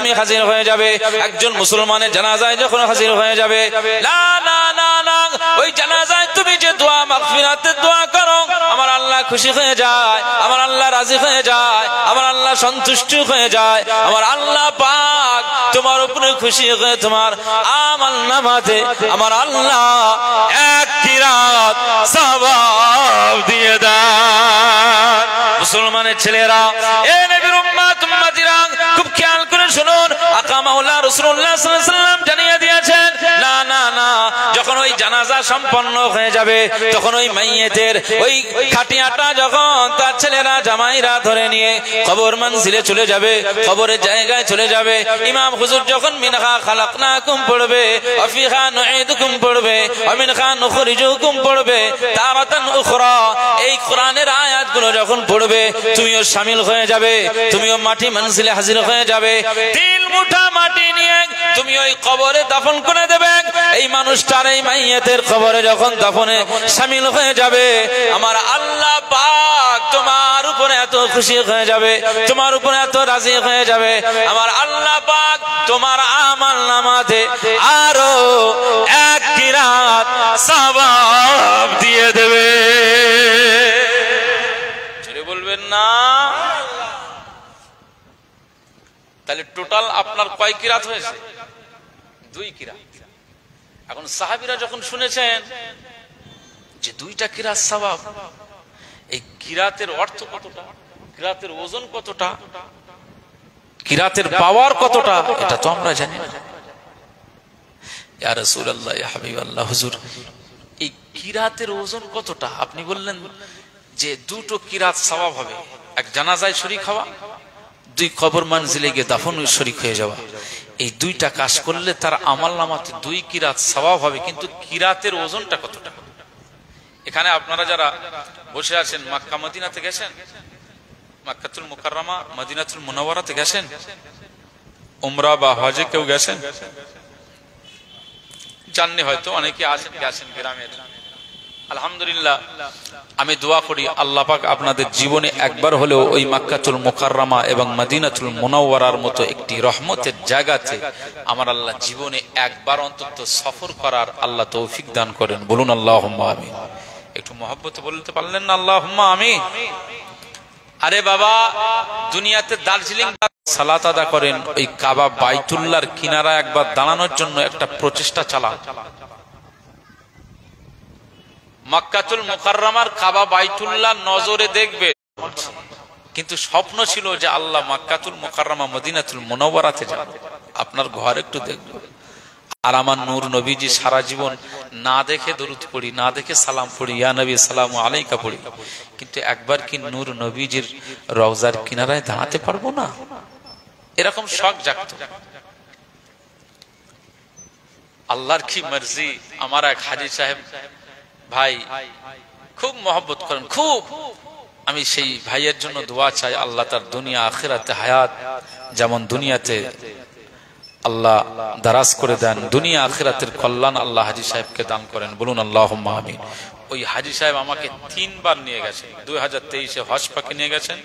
তুমি হাজির হয়ে যাবে, একজন মুসলমানের জানাজায় যখন হাজির হয়ে যাবে, না না না না, ওই জানাজায় তুমি যে দোয়া মাগফিরাতের দোয়া করো, আমার আল্লাহ খুশি হয়ে যায়, আমার আল্লাহ রাজি হয়ে যায়, আমার আল্লাহ সন্তুষ্ট হয়ে যায়, আমার আল্লাহ পাক তোমার উপরে খুশি হয়ে তোমার আমলনামাতে আমার আল্লাহ এক কিরাত সওয়াব দিয়ে দেন। মুসলমানের ছেলেরা, এ নবীর উম্মত উম্মতিরা, খুব খেয়াল করে শুনুন, আকা মাওলা রাসূলুল্লাহ সাল্লাল্লাহু আলাইহি ওয়াসাল্লাম জানিয়ে দিয়েছেন, না না না, যখন ওই জানাজা সম্পন্ন হয়ে যাবে, তখন ওই মাইয়েতের ওই খাটিয়াটা যখন তার ছেলেরা জামাইরা ধরে নিয়ে কবর মঞ্জিলে চলে যাবে, কবরের জায়গায় চলে যাবে, ইমাম হুজুর যখন মিনহা খালাকনাকুম পড়বে, ওয়া ফিহা নুঈদুকুম পড়বে, ওয়া মিনহা নুখরিজুকুম পড়বে তারাতান উখরা, এই কোরআনের আয়াতগুলো যখন পড়বে, তুমিও শামিল হয়ে যাবে, তুমিও মাটি মঞ্জিলে হাজির হয়ে যাবে, 3 মুঠা মাটি নিয়ে তুমি ওই কবরে দাফন করে দেবে। এই মানুষটার এই মাইয়াতের কবরে যখন দাফনে শামিল হয়ে যাবে, আমার আল্লাহ পাক তোমার উপরে এত খুশি হয়ে যাবে, তোমার উপরে এত রাজি হয়ে যাবে, আমার আল্লাহ পাক তোমার আমলনামাতে আরো এক কিরাত সওয়াব দিয়ে দেবে। ছেড়ে বলবেন না? তাহলে টোটাল আপনার কয় কিরাত হয়েছে? 2 কিরাত। এখন সাহাবীরা যখন শুনেছেন যে 2টা কিরাত সওয়াব, এই কিরাতের অর্থ কতটা, কিরাতের ওজন কতটা, কিরাতের পাওয়ার কতটা, এটা তো আমরা জানি না। ইয়া রাসূলুল্লাহ, ইয়া হাবিবাল্লাহ, হুজুর এই কিরাতের ওজন কতটা? আপনি বললেন যে 2টো কিরাত সওয়াব হবে, এক জানাজায় শরীক হওয়া, 2 কবর মঞ্জিলে গিয়ে দাফন শরীক হয়ে যাওয়া। এই 2টা কাজ করলে তার আমলনামাতে 2 কিরাত সওয়াব হবে, কিন্তু কিরাতের ওজনটা কতটা? এখানে আপনারা যারা বসে আছেন, মক্কা মদিনাতে গেছেন? মক্কাতুল মুকাররমা, মদিনাতুল মুনাওয়ারাতে গেছেন? উমরা বা হজে কেউ গেছেন? জাননি, হয়তো অনেকে আছেন, গেছেন গ্রামের। আলহামদুলিল্লাহ, আমি দোয়া করি আল্লাহ পাক আপনাদের জীবনে একবার হলেও ওই মক্কাতুল মুকাররমা এবং মদিনাতুল মুনাওয়ারার মতো একটি রহমতের জায়গাতে আমার আল্লাহ জীবনে একবার অন্তত সফর করার আল্লাহ তৌফিক দান করেন। বলুন আল্লাহুম্মা আমিন। একটু মহব্বতে বলতে পারলেন না আল্লাহুম্মা আমিন? আরে বাবা, দুনিয়াতে দার্জিলিং সালাত আদা করেন, ওই কাবা বাইতুল্লাহর কিনারা একবার দাঁড়ানোর জন্য একটা প্রচেষ্টা চালা। মক্কাতুল মুকাররমার কাবা বাইতুল্লাহ নজরে দেখবে, কিন্তু স্বপ্ন ছিল যে আল্লাহ মক্কাতুল মুকাররমা মদিনাতুল মুনাওয়ারাতে যাবে, আপনার ঘর একটু দেখবে। আর আমার নূর নবীজি সারা জীবন না দেখে দরুদ পড়ি, না দেখে সালাম পড়ি, ইয়া নবী সালামু আলাইকা পড়ি, কিন্তু একবার কি নূর নবীজির রওজার কিনারায় দাঁড়াতে পারবো না? এরকম শখ জাগতো। আল্লাহর কি মর্জি, আমার এক হাজী সাহেব ভাই খুব মহব্বত করেন, খুব। আমি সেই ভাইয়ের জন্য দোয়া চাই, আল্লাহ তার দুনিয়া আখিরাতে হায়াত যেমন দুনিয়াতে আল্লাহ দারাজ করে দেন, দুনিয়া আখিরাতের কল্যাণ আল্লাহ হাজী সাহেবকে দান করেন। বলুন আল্লাহুম্মা আমিন। ওই হাজী সাহেব আমাকে 3 বার নিয়ে গেছেন। 2023-এ হজ পাকে নিয়ে গেছেন,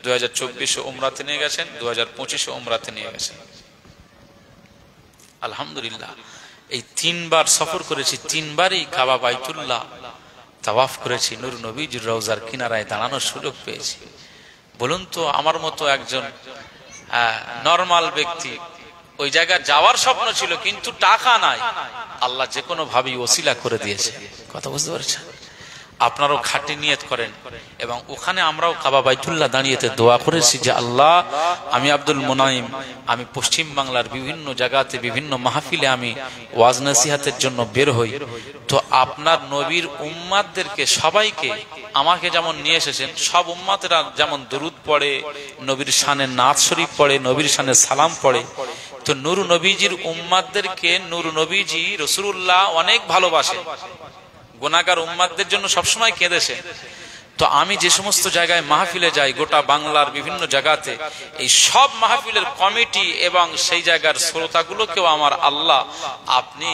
2024-এ উমরাতে নিয়ে গেছেন, 2025-এ উমরাতে নিয়ে গেছেন। আলহামদুলিল্লাহ, এই 3 বার সফর করেছি, 3 বারই কাবা বাইতুল্লাহ তাওয়াফ করেছি, নূর নবীজির রওজার কিনারায় দাঁড়ানোর সুযোগ পেয়েছি। বলুন তো, আমার মতো একজন নরমাল ব্যক্তি, ওই জায়গায় যাওয়ার স্বপ্ন ছিল কিন্তু টাকা নাই, আল্লাহ যে কোনো ভাবেই ওসিলা করে দিয়েছে। কথা বুঝতে পারছেন? আপনারাও খাঁটি নিয়ত করেন, এবং ওখানে আমরাও কাবা বাইতুল্লাহ দাঁড়িয়েতে দোয়া করেছি যে আল্লাহ, আমি আব্দুল মুনাইম, আমি পশ্চিম বাংলার বিভিন্ন জায়গাতে বিভিন্ন মাহফিলে আমি ওয়াজ নসিহতের জন্য বের হই, তো আপনার নবীর উম্মাতদেরকে সবাইকে আমাকে যেমন নিয়ে এসেছেন, সব উম্মাতেরা যেমন দরুদ পড়ে, নবীর শানে নাত শরীফ পড়ে, নবীর শানে সালাম পড়ে, তো নূর নবীজির উম্মাতদেরকে নূর নবীজি রাসূলুল্লাহ অনেক ভালোবাসে, গুনাহগার উম্মাতদের জন্য সবসময় কেঁদেছে। তো আমি যে সমস্ত জায়গায় মাহফিলে যাই, গোটা বাংলার বিভিন্ন জায়গাতে, এই সব মাহফিলের কমিটি এবং সেই জায়গার শ্রোতাগুলোকেও আমার আল্লাহ আপনি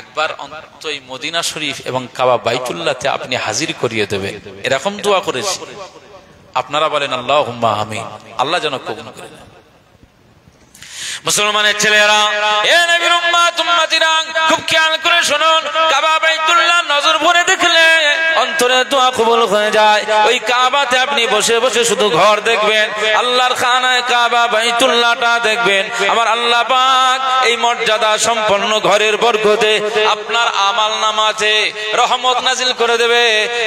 একবার অন্তত মদিনা শরীফ এবং কাবা বাইতুল্লাহতে আপনি হাজির করিয়ে দেবেন, এরকম দোয়া করেছি। আপনারা বলেন আল্লাহুম্মা আমিন। আল্লাহ যেন কবুল করেন। মুসলমানের ছেলেরা, এ নবীর উম্মত উম্মতিরা, খুব খেয়াল করে শুনুন, কাবা বাইতুল্লাহ নজর ভরে দেখলে অন্তরে দোয়া কবুল হয়ে যায়। ওই কাবাতে আপনি বসে বসে শুধু ঘর দেখবেন, আল্লাহর খানায় কাবা বাইতুল্লাহটা দেখবেন। আমার আল্লাহ পাক এই মর্যাদা সম্পন্ন ঘরের বরকতে আপনার আমল নামাতে রহমত নাজিল করে দেবে।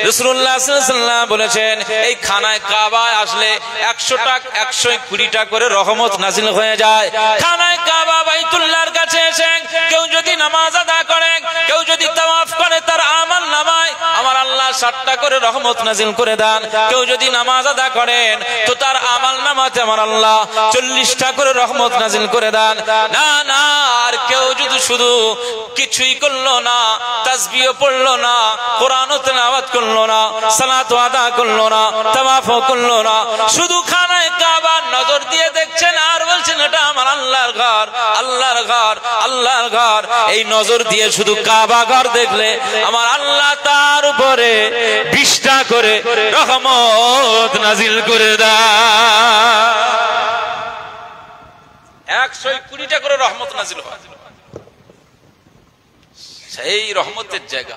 রাসূলুল্লাহ সাল্লাল্লাহু আলাইহি ওয়াসাল্লাম বলেছেন, এই খানায় কাবায় আসলে 120টা করে রহমত নাজিল হয়ে যায়। খানায় কাবা বাইতুল্লাহর কাছে এসে কেউ যদি নামাজ আদায় করে, কেউ যদি তাওয়াফ করে, তার আমল নামায় আমার আল্লাহ 60টা করে রহমত নাজিল করে দেন। কেউ যদি নামাজ আদায় করেন তো তার আমল নামাতে আমার আল্লাহ 40টা করে রহমত নাজিল করে দেন। না না, আর কেউ যদি শুধু কিছুই করলো না, তাসবিহ পড়লো না, কোরআনও তেলাওয়াত করলো না, সালাত আদা করলো না, তাওয়াফও করলো না, শুধু খানায় কাবা নজর দিয়ে দেখছেন আর বলছেন এটা আমার আল্লাহর ঘর, আল্লাহর ঘর, আল্লাহর ঘর, এই নজর দিয়ে শুধু কাবা ঘর দেখলে আমার আল্লাহ তার উপরে 20টা করে রহমত নাজিল করে দেয়। 120টা করে রহমত নাজিল হয়। সেই রহমতের জায়গা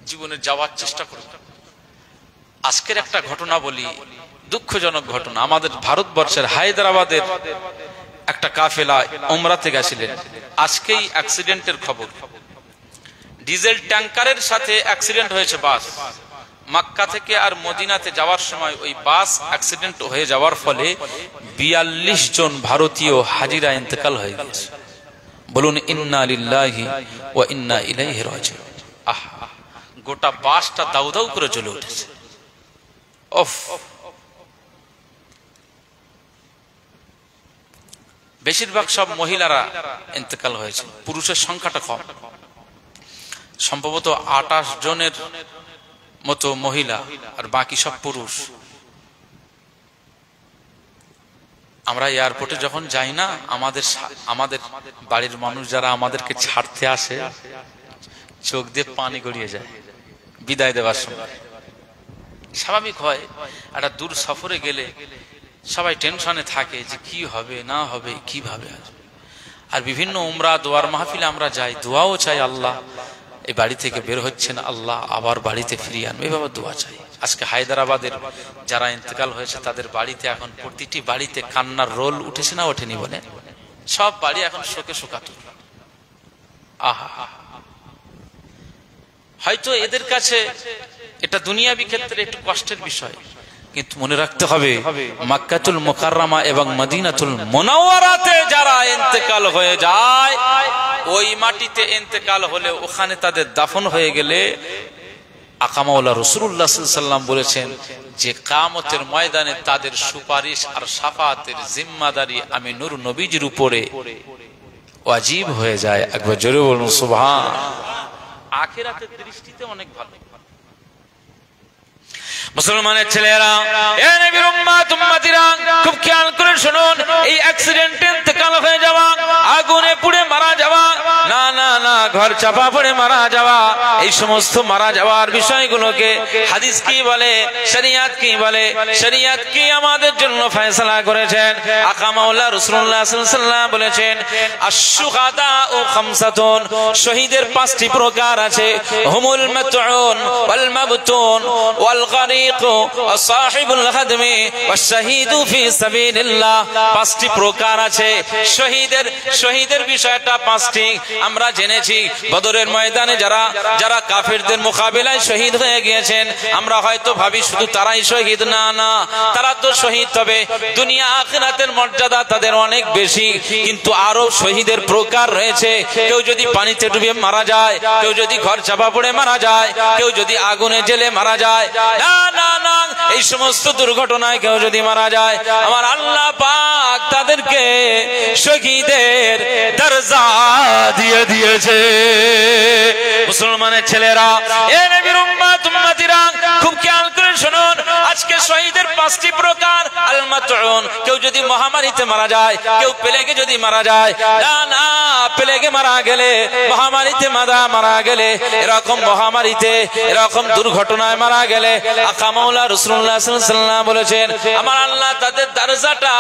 জীবনে যাওয়ার চেষ্টা করুন। আজকের একটা ঘটনা বলি, দুঃখজনক ঘটনা। আমাদের ভারতবর্ষের হায়দ্রাবাদের একটা কাফেলা উমরাতে গেছিলেন, আজকেই অ্যাক্সিডেন্টের খবর। ডিজেল ট্যাঙ্কারের সাথে অ্যাক্সিডেন্ট হয়েছে বাস। মক্কা থেকে আর মদিনাতে যাওয়ার সময় ওই বাস অ্যাক্সিডেন্ট হয়ে যাওয়ার ফলে 42 জন ভারতীয় হাজিরা ইন্তেকাল হয়ে গেছে। বলুন ইন্না লিল্লাহি ওয়া ইন্না ইলাইহি রাজিউন। আহা, গোটা বাসটা দাউ দাউ করে জ্বলে উঠেছে। ওফ, বেশিরভাগ সব মহিলারা ইন্তেকাল হয়েছে, পুরুষের সংখ্যাটা কম। সম্ভবত 28 জনের মতো মহিলা আর বাকি সব পুরুষ। আমরা এয়ারপোর্টে যখন যাই না, আমাদের বাড়ির মানুষ যারা আমাদেরকে ছাড়তে আসে, চোখ দিয়ে পানি গড়িয়ে যায় বিদায় দেওয়ার সময়। স্বাভাবিক হয়, একটা দূর সফরে গেলে সবাই টেনশনে থাকে যে কি হবে না হবে, কিভাবে আসবে। আর বিভিন্ন উমরা দোয়ার মাহফিলে আমরা যাই, দোয়াও চাই, আল্লাহ এই বাড়ি থেকে বের হচ্ছেন, আল্লাহ আবার বাড়িতে ফিরিয়ে আনবে, এভাবে দোয়া চাই। আজকে হায়দ্রাবাদের যারা ইন্তেকাল হয়েছে তাদের বাড়িতে এখন প্রতিটি বাড়িতে কান্নার রোল উঠেছে না ওঠেনি বলে? সব বাড়ি এখন শোকে শোকাতুর। আহা, হয়তো এদের কাছে এটা দুনিয়াবি ক্ষেত্রে একটু কষ্টের বিষয়, কিন্তু মনে রাখতে হবে মক্কাতুল মুকাররমা এবং মদিনাতুল মুনাওয়ারাতে যারা ইন্তেকাল হয়ে যায়, ওই মাটিতে ইন্তেকাল হলে ওখানে তাদের দাফন হয়ে গেলে আকা মাওলা রাসূলুল্লাহ সাল্লাল্লাহু আলাইহি ওয়াসাল্লাম বলেছেন যে কিয়ামতের ময়দানে তাদের সুপারিশ আর শাফাআতের জিম্মাদারি আমি নূর নবীজির উপরে ওয়াজিব হয়ে যায়। একবার জোরে বলুন সুবহান। আখিরাতের দৃষ্টিতে অনেক ভালো। মুসলমানের ছেলেরা, এ নবীর উম্মত উম্মতিরা, খুব খেয়াল করে শুনুন, এই অ্যাক্সিডেন্টে ইন্তেকাল হয়ে যাওয়া, আগুনে পুড়ে মারা যাওয়া, না না না, ঘর চাপা পড়ে মারা যাওয়া, এই সমস্ত মারা যাওয়ার বিষয়গুলোকে হাদিস কি বলে, শরীয়ত কি বলে, শরীয়ত কি আমাদের জন্য ফয়সালা করেছেন। আকা মাওলা রাসূলুল্লাহ সাল্লাল্লাহু আলাইহি ওয়াসাল্লাম বলেছেন, আশ-শুহাদাউ খামসাতুন, শহীদের 5টি প্রকার আছে। হুমুল মাতউন ওয়াল মাবতুন ওয়াল গারিক ওয়া সাহিবুল হাদমি ওয়া শাহীদু ফি সাবিলিল্লাহ। 5টি প্রকার আছে শহীদের বিষয়টা 5টি। আমরা জেনেছি বদরের ময়দানে যারা কাফেরদের মোকাবিলায় শহীদ হয়ে গিয়েছেন, আমরা হয়তো ভাবি শুধু তারাই শহীদ, না না, তারা তো শহীদ, তবে দুনিয়া আখিরাতের মর্যাদা তাদের অনেক বেশি। কিন্তু আরো শহীদের প্রকার রয়েছে। কেউ যদি পানিতে ডুবে মারা যায়, কেউ যদি ঘর চাপা পড়ে মারা যায়, কেউ যদি আগুনে জ্বলে মারা যায়, না না না, এই সমস্ত দুর্ঘটনায় কেউ যদি মারা যায়, আমার আল্লাহ পাক তাদেরকে শহীদের দরজা দিয়ে দিয়েছে। মুসলমানের ছেলেরা, এ নবীর উম্মত উম্মতিরা, খুব খেয়াল করে শুনুন, আজকে শহীদের 5টি প্রকার। আল আল মাতউন, কেউ যদি মহামারীতে মারা যায়, কেউ প্লেগে যদি মারা যায়, না প্লেগে মারা গেলে, মহামারীতে মারা গেলে, এরকম মহামারীতে এরকম দুর্ঘটনায় মারা গেলে আকা মাওলা রাসূলুল্লাহ সাল্লাল্লাহু আলাইহি ওয়াসাল্লাম বলেছেন আমার আল্লাহ তাদের দরজাটা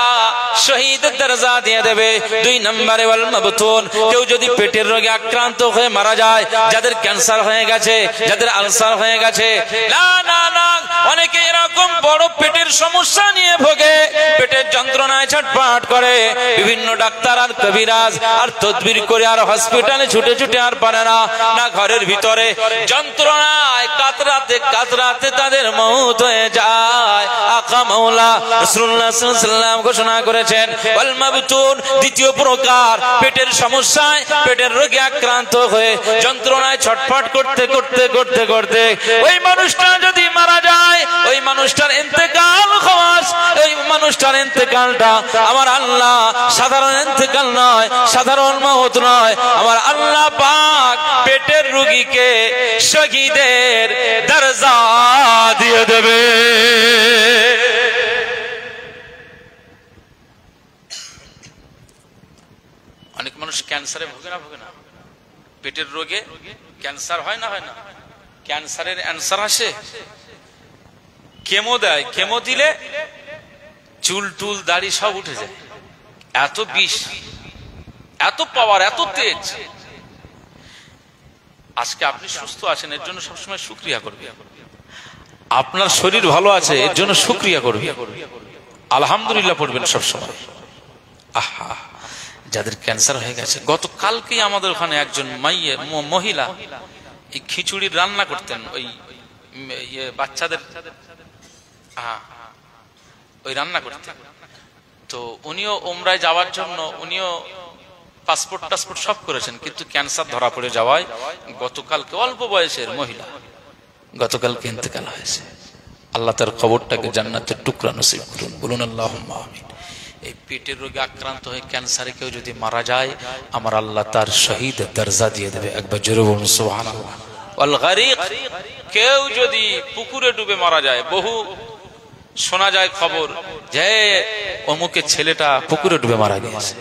শহীদের দরজা দিয়ে দেবে। 2 নম্বরে ওয়াল মাবতুন, কেউ যদি পেটের রোগে আক্রান্ত হয়ে মারা যায়, যাদের ক্যান্সার হয়ে গেছে, যাদের আলসার হয়ে গেছে, না অনেকে এরকম বড় পেটের সমস্যা নিয়ে ভোগে, পেটের যন্ত্রণায় ছটফট করে, বিভিন্ন ডাক্তার আর কবিরাজ আর তদবির করে আর হসপিটালে ছুটে ছুটে আর পারে না, ঘরের ভিতরে যন্ত্রণায় কাতরাতে তাদের মওত হয়ে যায়। আকা মাওলা রাসূলুল্লাহ সাল্লাল্লাহু আলাইহি ওয়াসাল্লাম ঘোষণা করেছেন ওয়াল মাবতুন, দ্বিতীয় প্রকার পেটের সমস্যায়, পেটের রোগে আক্রান্ত হয়ে যন্ত্রণায় ছটফট করতে করতে করতে করতে ওই মানুষটা যদি মারা যায়, ওই মানুষটার ইন্তেকাল খাস, ওই মানুষটার ইন্তেকালটা আমার আল্লাহ সাধারণ ইন্তেকাল নয়, সাধারণ মওত নয়, আমার আল্লাহ পাক পেটের রোগীকে শহীদের দরজা দিয়ে দেবে। অনেক মানুষ ক্যান্সারে ভোগে না, পেটের রোগে ক্যান্সার হয় না, ক্যান্সারের অ্যান্সার আসে, কেমো দেয়, কেমো দিলে চুল টুল দাড়ি সব উঠে যায়, এত বিষ, এত পাওয়ার, এত তেজ। আজকে আপনি সুস্থ আছেন, এর জন্য সবসময় শুকরিয়া করবে। আপনার শরীর ভালো আছে, এর জন্য শুকরিয়া করবে, আলহামদুলিল্লাহ পড়বেন সবসময়। আহা, যাদের ক্যান্সার হয়ে গেছে, গতকালকেই আমাদের ওখানে একজন মহিলা এই খিচুড়ির রান্না করতেন, ওই বাচ্চাদের ওই রান্না করতেন। তো উনিও উমরায় যাওয়ার জন্য উনিও পাসপোর্ট টাসপোর্ট সব করেছেন, কিন্তু ক্যান্সার ধরা পড়ে যাওয়ায় গতকালকে অল্প বয়সের মহিলা গতকালকে ইন্তেকাল হয়েছে। আল্লাহ তার খবরটাকে জান্নাতের টুকরা নসিব করুন, বলুন আল্লাহুম্মা আমিন। এই পেটের রোগে আক্রান্ত হয়ে ক্যান্সারে কেউ যদি মারা যায়, আমার আল্লাহ তার শহীদের দরজা দিয়ে দেবে। একবার জোরে বলুন সুবহানাল্লাহ। ওয়াল গারিক, কেউ যদি পুকুরে ডুবে মারা যায়, বহু শোনা যায় খবর যে অমুকের ছেলেটা পুকুরে ডুবে মারা গেছে।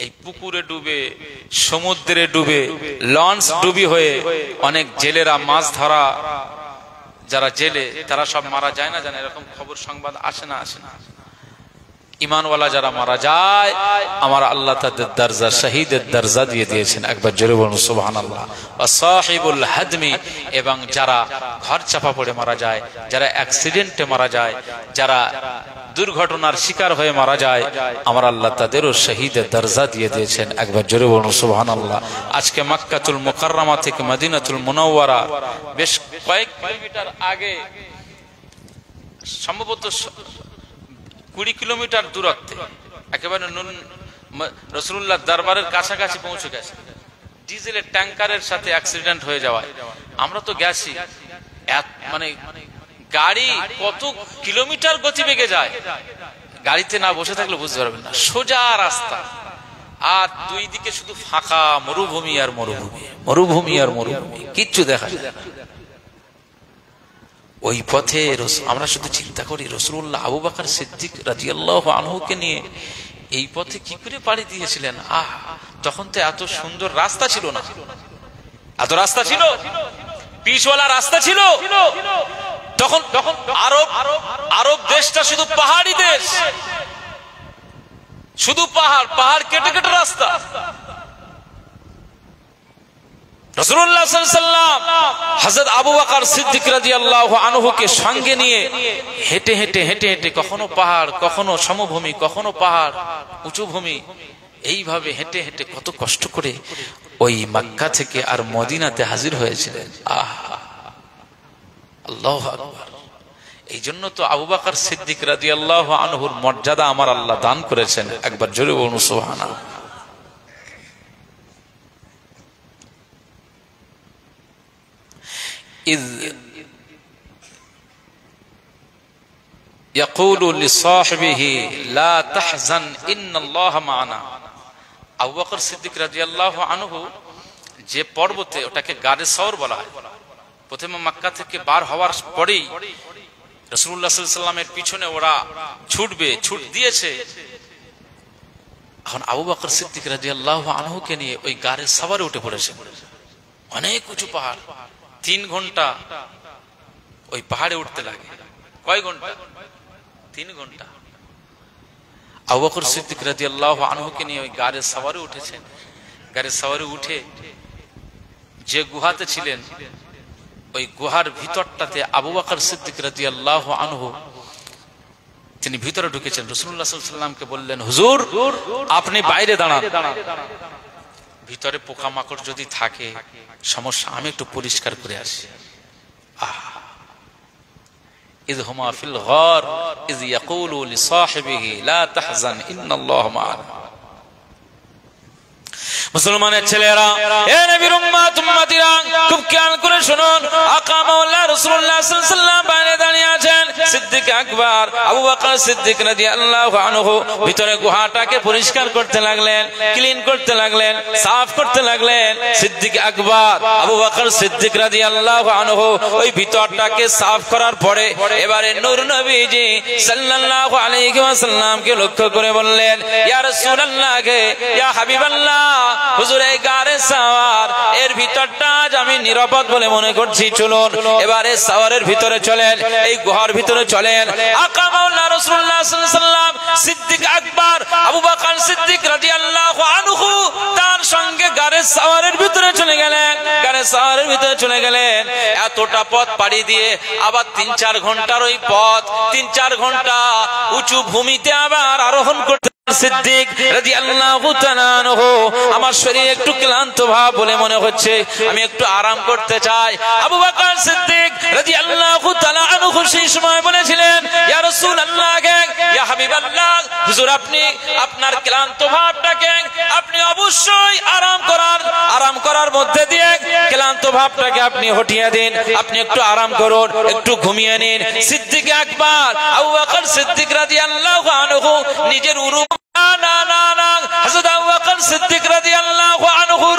এই পুকুরে ডুবে, সমুদ্রে ডুবে, লঞ্চ ডুবি হয়ে অনেক জেলেরা মাছ ধরা, যারা জেলে তারা সব মারা যায় না, জানে এরকম খবর সংবাদ আসে না? ইমানওয়ালা যারা মারা যায়, আমার আল্লাহ তাদের দরজা শহীদের দরজা দিয়ে দিয়েছেন। একবার জোরে বলুন সুবহানাল্লাহ। সাহিবুল হাদমি, এবং যারা ঘর চাপা পড়ে মারা যায়, যারা অ্যাক্সিডেন্টে মারা যায়, যারা দুর্ঘটনার শিকার হয়ে মারা যায়, আমার আল্লাহ তাদেরও শহীদের দরজা দিয়ে দিয়েছেন। একবার জোরে বলুন সুবহানাল্লাহ। আজকে মক্কাতুল মুকাররমা থেকে মদিনাতুল মুনাওয়ারা বেশ কয়েক কিলোমিটার আগে, সম্ভবত 20 কিলোমিটার দূরত্বে, একেবারে রাসূলুল্লাহ দরবারের কাছাকাছি পৌঁছে গেছে, ডিজেলের ট্যাঙ্কারের সাথে অ্যাক্সিডেন্ট হয়ে যাওয়ায়। আমরা তো গেছি, মানে গাড়ি কত কিলোমিটার গতিবেগে যায়, গাড়িতে না বসে থাকলে বুঝতে পারবেন না। সোজা রাস্তা, আর দুই দিকে শুধু ফাঁকা মরুভূমি আর মরুভূমি, মরুভূমি আর মরুভূমি, কিচ্ছু দেখা যায় না। ওই পথে আমরা শুধু চিন্তা করি, রাসূলুল্লাহ আবু বকর সিদ্দিক রাদিয়াল্লাহু আনহুকে নিয়ে এই পথে কি করে পাড়ি দিয়েছিলেন। তখন তো এত সুন্দর রাস্তা ছিল না, এত রাস্তা ছিল, পিচওয়ালা রাস্তা ছিল। তখন আরব দেশটা শুধু পাহাড়ি দেশ, শুধু পাহাড়, পাহাড় কেটে কেটে রাস্তা। রাসূলুল্লাহ সাল্লাল্লাহু আলাইহি ওয়াসাল্লাম হযরত আবু বকর সিদ্দিক রাদিয়াল্লাহু আনহুকে সঙ্গে নিয়ে হেঁটে হেঁটে হেঁটে হেঁটে, কখনো পাহাড়, কখনো সমভূমি, কখনো পাহাড়, উঁচু ভূমি, এইভাবে হেঁটে হেঁটে কত কষ্ট করে ওই মক্কা থেকে আর মদিনাতে হাজির হয়েছিলেন। আল্লাহু আকবার। এই জন্য তো আবু বকর সিদ্দিক রাদিয়াল্লাহু আনহুর মর্যাদা আমার আল্লাহ দান করেছেন। একবার জোরে বলুন সুবহানাল্লাহ। إذ يقول لصاحبه لا تحزن إن الله معنا। আবু বকর সিদ্দিক রাদিয়াল্লাহু আনহু যে পর্বতে, ওটাকে গারে সওর বলা হয়, প্রথমে মক্কা থেকে বার হওয়ার পরেই রাসূলুল্লাহ সাল্লাল্লাহু আলাইহি ওয়াসাল্লামের পিছনে ওরা ছুটবে, ছুট দিয়েছে। এখন আবু বকর সিদ্দিক রাদিয়াল্লাহু আনহুকে নিয়ে ওই গাড়ির সাওয়ারে উঠে পড়েছে। অনেক উঁচু পাহাড়, 3 ঘন্টা ওই পাহাড়ে উঠতে লাগে। কয় ঘন্টা? 3 ঘন্টা। আবু বকর সিদ্দিক রাদিয়াল্লাহু আনহুকে নিয়ে ওই গাড়ির সাওয়ারে উঠেছেন। গাড়ির সাওয়ারে উঠে যে গুহাতে ছিলেন ওই গুহার ভিতরটাতে আবু বকর সিদ্দিক রাদিয়াল্লাহু আনহু তিনি ভিতরে ঢুকেছেন। রাসূলুল্লাহ সাল্লাল্লাহু আলাইহি ওয়াসাল্লামকে বললেন, হুজুর আপনি বাইরে দাঁড়ান, ভিতরে পোকামাকড় যদি থাকে সমস্যা, আমি একটু পরিষ্কার করে আসি। ইয হুমা ফিল গার ইয ইয়াকুলু লিসাহিবিহি লা তাহজান ইন্নাল্লাহা মা'ানা। মুসলমানের ছেলেরা, এ নবীর উম্মত উম্মতিরা, খুব খেয়াল করে শুনুন। আকা মাওলা রাসূলুল্লাহ সাল্লাল্লাহু আলাইহি ওয়াসাল্লাম বাইরে দাঁড়িয়ে আছেন। সিদ্দিক আকবর আবু বকর সিদ্দিক রাদিয়াল্লাহু আনহু ভিতরে গুহাটাকে পরিষ্কার করতে লাগলেন, ক্লিন করতে লাগলেন, সাফ করতে লাগলেন। সিদ্দিক আকবর আবু বকর সিদ্দিক রাদিয়াল্লাহু আনহু ওই ভিতরটাকে সাফ করার পরে এবারে নূর নবীজি সাল্লাল্লাহু আলাইহি ওয়াসাল্লামকে লক্ষ্য করে বললেন, ইয়া রাসূলুল্লাহ, ইয়া হাবিবাল্লাহ, হুজুর এই গারে সাওয়ার এর ভিতরটা আজ আমি নিরাপদ বলে মনে করছি, চলুন এবারে সাওয়ারের ভিতরে চলেন, এই গুহার ভিতরে চলেন। আকা মাওলা রাসূলুল্লাহ সাল্লাল্লাহু আলাইহি ওয়াসাল্লাম সিদ্দিক আকবর আবু বকর সিদ্দিক রাদিয়াল্লাহু আনহু তার সঙ্গে গারে সাওয়ারের ভিতরে চলে গেলেন। গারে সাওয়ারের ভিতরে চলে গেলেন। এতটা পথ পাড়ি দিয়ে আবার 3-4 ঘন্টার ওই পথ, 3-4 ঘন্টা উঁচু ভূমিতে আবার আরোহণ করতে সিদ্দিক রাদিয়াল্লাহু তাআলা আনহু, আমার শরীরে একটু ক্লান্ত ভাব বলে মনে হচ্ছে, আমি একটু আরাম করতে চাই। আবু বকর সিদ্দিক রাদিয়াল্লাহু তাআলা আনহু সেই সময় বলেছিলেন, ইয়া রাসূলুল্লাহ, ইয়া হাবিবাল্লাহ, হুজুর আপনি আপনার ক্লান্ত ভাবটাকে আপনি অবশ্যই আরাম করার মধ্যে দিয়ে ক্লান্ত ভাবটাকে আপনি হটিয়ে দিন, আপনি একটু আরাম করুন, একটু ঘুমিয়ে নিন। সিদ্দিক আকবর আবু বকর সিদ্দিক রাদিয়াল্লাহু আনহু নিজের উরু হযরত আবু বকর সিদ্দিক রাদিয়াল্লাহু আনহুর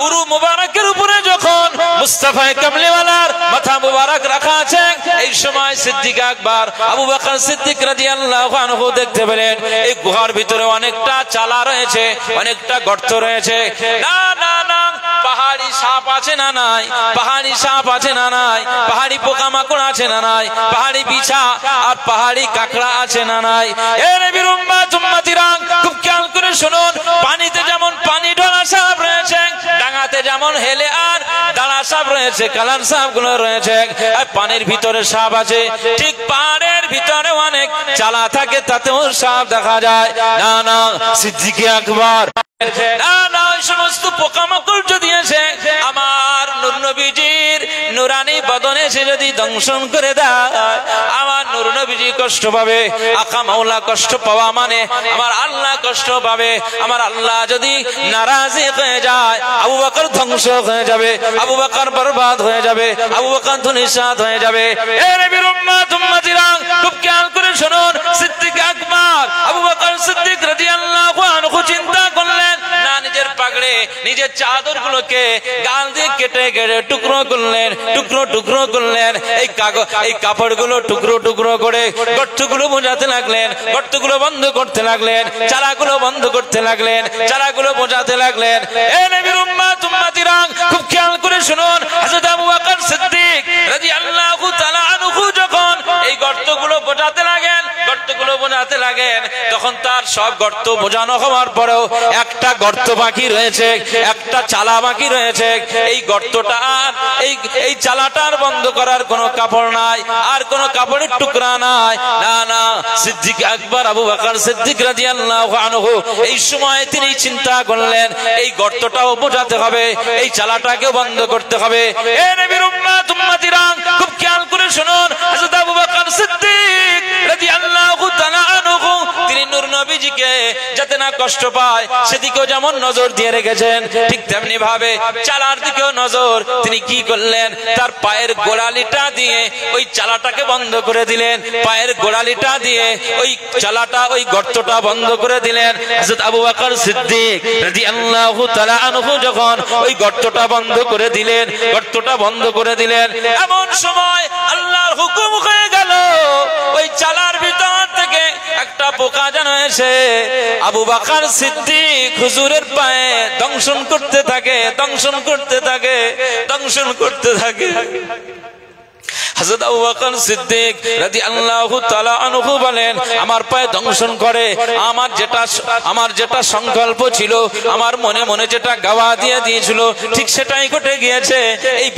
উরু মুবারকের উপরে যখন মুস্তাফা কামলিওয়ালার মাথা মুবারক রাখা আছে, এই সময় সিদ্দিক আকবর আবু বকর সিদ্দিক রাদিয়াল্লাহু আনহু দেখতে পেলেন এই গুহার ভিতরে অনেকটা চালা রয়েছে, অনেকটা গর্ত রয়েছে। না না না, পাহাড়ি সাপ আছে না নাই, পাহাড়ি সাপ আছে না নাই, পাহাড়ি পোকামাকড় আছে না নাই, পাহাড়ি বিছা আর পাহাড়ি কাকড়া আছে না নাই। এ নবীর উম্মত উম্মতিরা, খুব খেয়াল করে শুনুন। পানিতে যেমন পানি ডলা সাপ রয়েছে, ডাঙাতে যেমন হেলে আর দাঁড়া সাপ রয়েছে, কালার সাপ গুলো রয়েছে, আর পানির ভিতরে সাপ আছে, ঠিক পাহাড়ের ভিতরে অনেক চালা থাকে, তাতেও সাপ দেখা যায়। না না, সিদ্দিক আকবর না না, ওই সমস্ত পোকামাকড় যদি এসে আমার নূর নবীজির নুরানি বদনে সে যদি দংশন করে দেয়, আমার নূর নবীজি কষ্ট পাবে। আকা মাওলা কষ্ট পাওয়া মানে আমার আল্লাহ কষ্ট পাবে। আমার আল্লাহ যদি নারাজি হয়ে যায়, আবু বকর ধ্বংস হয়ে যাবে, আবু বকর বরবাদ হয়ে যাবে, আবু বকর ধুলিসাৎ হয়ে যাবে। এ নবীর উম্মত উম্মতিরা, খুব খেয়াল করে শুনুন। সিদ্দিক আকবর আবু বকর সিদ্দিক রাদিয়াল্লাহু আনহু চিন্তা করলেন, না নিজের পাগড়ে নিজের চাদর গুলোকে গাল দিয়ে কেটে কেটে টুকরো করলেন, টুকরো টুকরো করলেন। এই কাপড় গুলো টুকরো টুকরো করে গর্তগুলো বোঝাতে লাগলেন, গর্তগুলো বন্ধ করতে লাগলেন, চারাগুলো বন্ধ করতে লাগলেন, চারাগুলো বোঝাতে লাগলেন। এ নবীর উম্মত উম্মতিরা, খুব খেয়াল করে শুনুন। হযরত আবু বকর সিদ্দিক রাদিয়াল্লাহু তাআলা আনহু যখন এই গর্তগুলো বোঝাতে লাগেন, গর্তগুলো বোঝাতে লাগেন, তখন তার সব গর্ত বোঝানো হওয়ার পরেও একটা গর্ত বাকি রয়েছে, একটা চালা বাকি রয়েছে। এই গর্তটা এই চালাটার বন্ধ করার কোনো কাপড় নাই, আর কোনো কাপড়ের টুকরা নাই। না না, সিদ্দিক আকবর আবু বকর সিদ্দিক রাদিয়াল্লাহু আনহু এই সময় তিনি চিন্তা করলেন, এই গর্তটাও বোঝাতে হবে, এই চালাটাকে বন্ধ করতে হবে। এ নবীর উম্মত উম্মতিরা, খুব খেয়াল করে শুনুন। হযরত আবু বকর সিদ্দিক রাদিয়াল্লাহু তাআলা আনহু তিনি নূর নবীজিকে যাতে না কষ্ট পায় সেদিকেও যেমন নজর দিয়ে রেখেছেন, ঠিক তেমনি ভাবে চালার দিকেও নজর। তিনি কি করলেন, তার পায়ের গোড়ালিটা দিয়ে ওই চালাটাকে বন্ধ করে দিলেন, পায়ের গোড়ালিটা দিয়ে ওই চালাটা, ওই গর্তটা বন্ধ করে দিলেন। হযরত আবু বকর সিদ্দিক রাদিয়াল্লাহু তাআলা আনহু যখন ওই গর্তটা বন্ধ করে দিলেন, গর্তটা বন্ধ করে দিলেন, এমন সময় আল্লাহর হুকুম হয়ে গেল চালার ভিতর থেকে একটা পোকা যেন এসে আবু বকর সিদ্দিক হুজুরের পায়ে দংশন করতে থাকে, দংশন করতে থাকে, দংশন করতে থাকে। হযরত আবু বকর সিদ্দিক রাদিয়াল্লাহু তাআলা আনহু বলেন, আমার পায়ে দংশন করে, আমার যেটা সংকল্প ছিল, আমার মনে মনে যেটা গাওয়া দিয়ে দিয়েছিল, ঠিক সেটাই ঘটে গিয়েছে। এই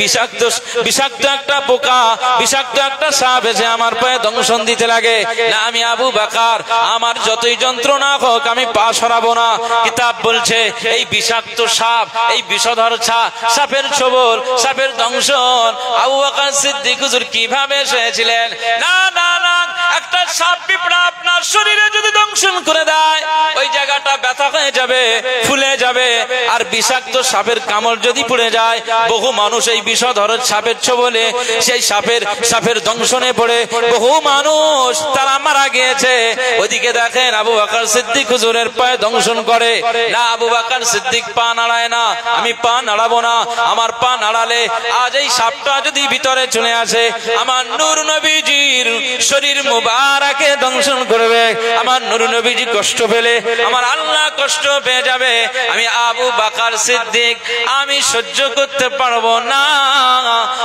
বিষাক্ত একটা পোকা, বিষাক্ত একটা সাপ এসে আমার পায়ে দংশন দিতে লাগে। না, আমি আবু বকর, আমার যতই যন্ত্রণা হোক আমি পা সরাবো না। কিতাব বলছে এই বিষাক্ত সাপ, এই বিষধর সাপের ছোবল, সাপের দংশন আবু বকর সিদ্দিক হুজুর কিভাবে এসেছিলেন? না না না, একটা সাপ পিঁপড়া আপনার শরীরে যদি দংশন করে দেয়, ওই জায়গাটা ব্যথা হয়ে যাবে, ফুলে যাবে। আর বিষাক্ত সাপের কামড় যদি পড়ে যায়, বহু মানুষ এই বিষধর সাপের ছোবলে, সেই সাপের দংশনে পড়ে বহু মানুষ তারা মারা গিয়েছে। ওইদিকে দেখেন আবু বকর সিদ্দিক হুজুরের পায়ে দংশন করে। না, আবু বকর সিদ্দিক পা নাড়ায় না, আমি পা নাড়াবো না। আমার পা নাড়ালে আজ এই সাপটা যদি ভিতরে চলে আসে, আমার নূর নবীজির শরীর মুবারকে দংশন করবে। আমার নূর নবীজি কষ্ট পেলে আমার আল্লাহ কষ্ট পেয়ে যাবে। আমি আবু বকর সিদ্দিক আমি সহ্য করতে পারবো না,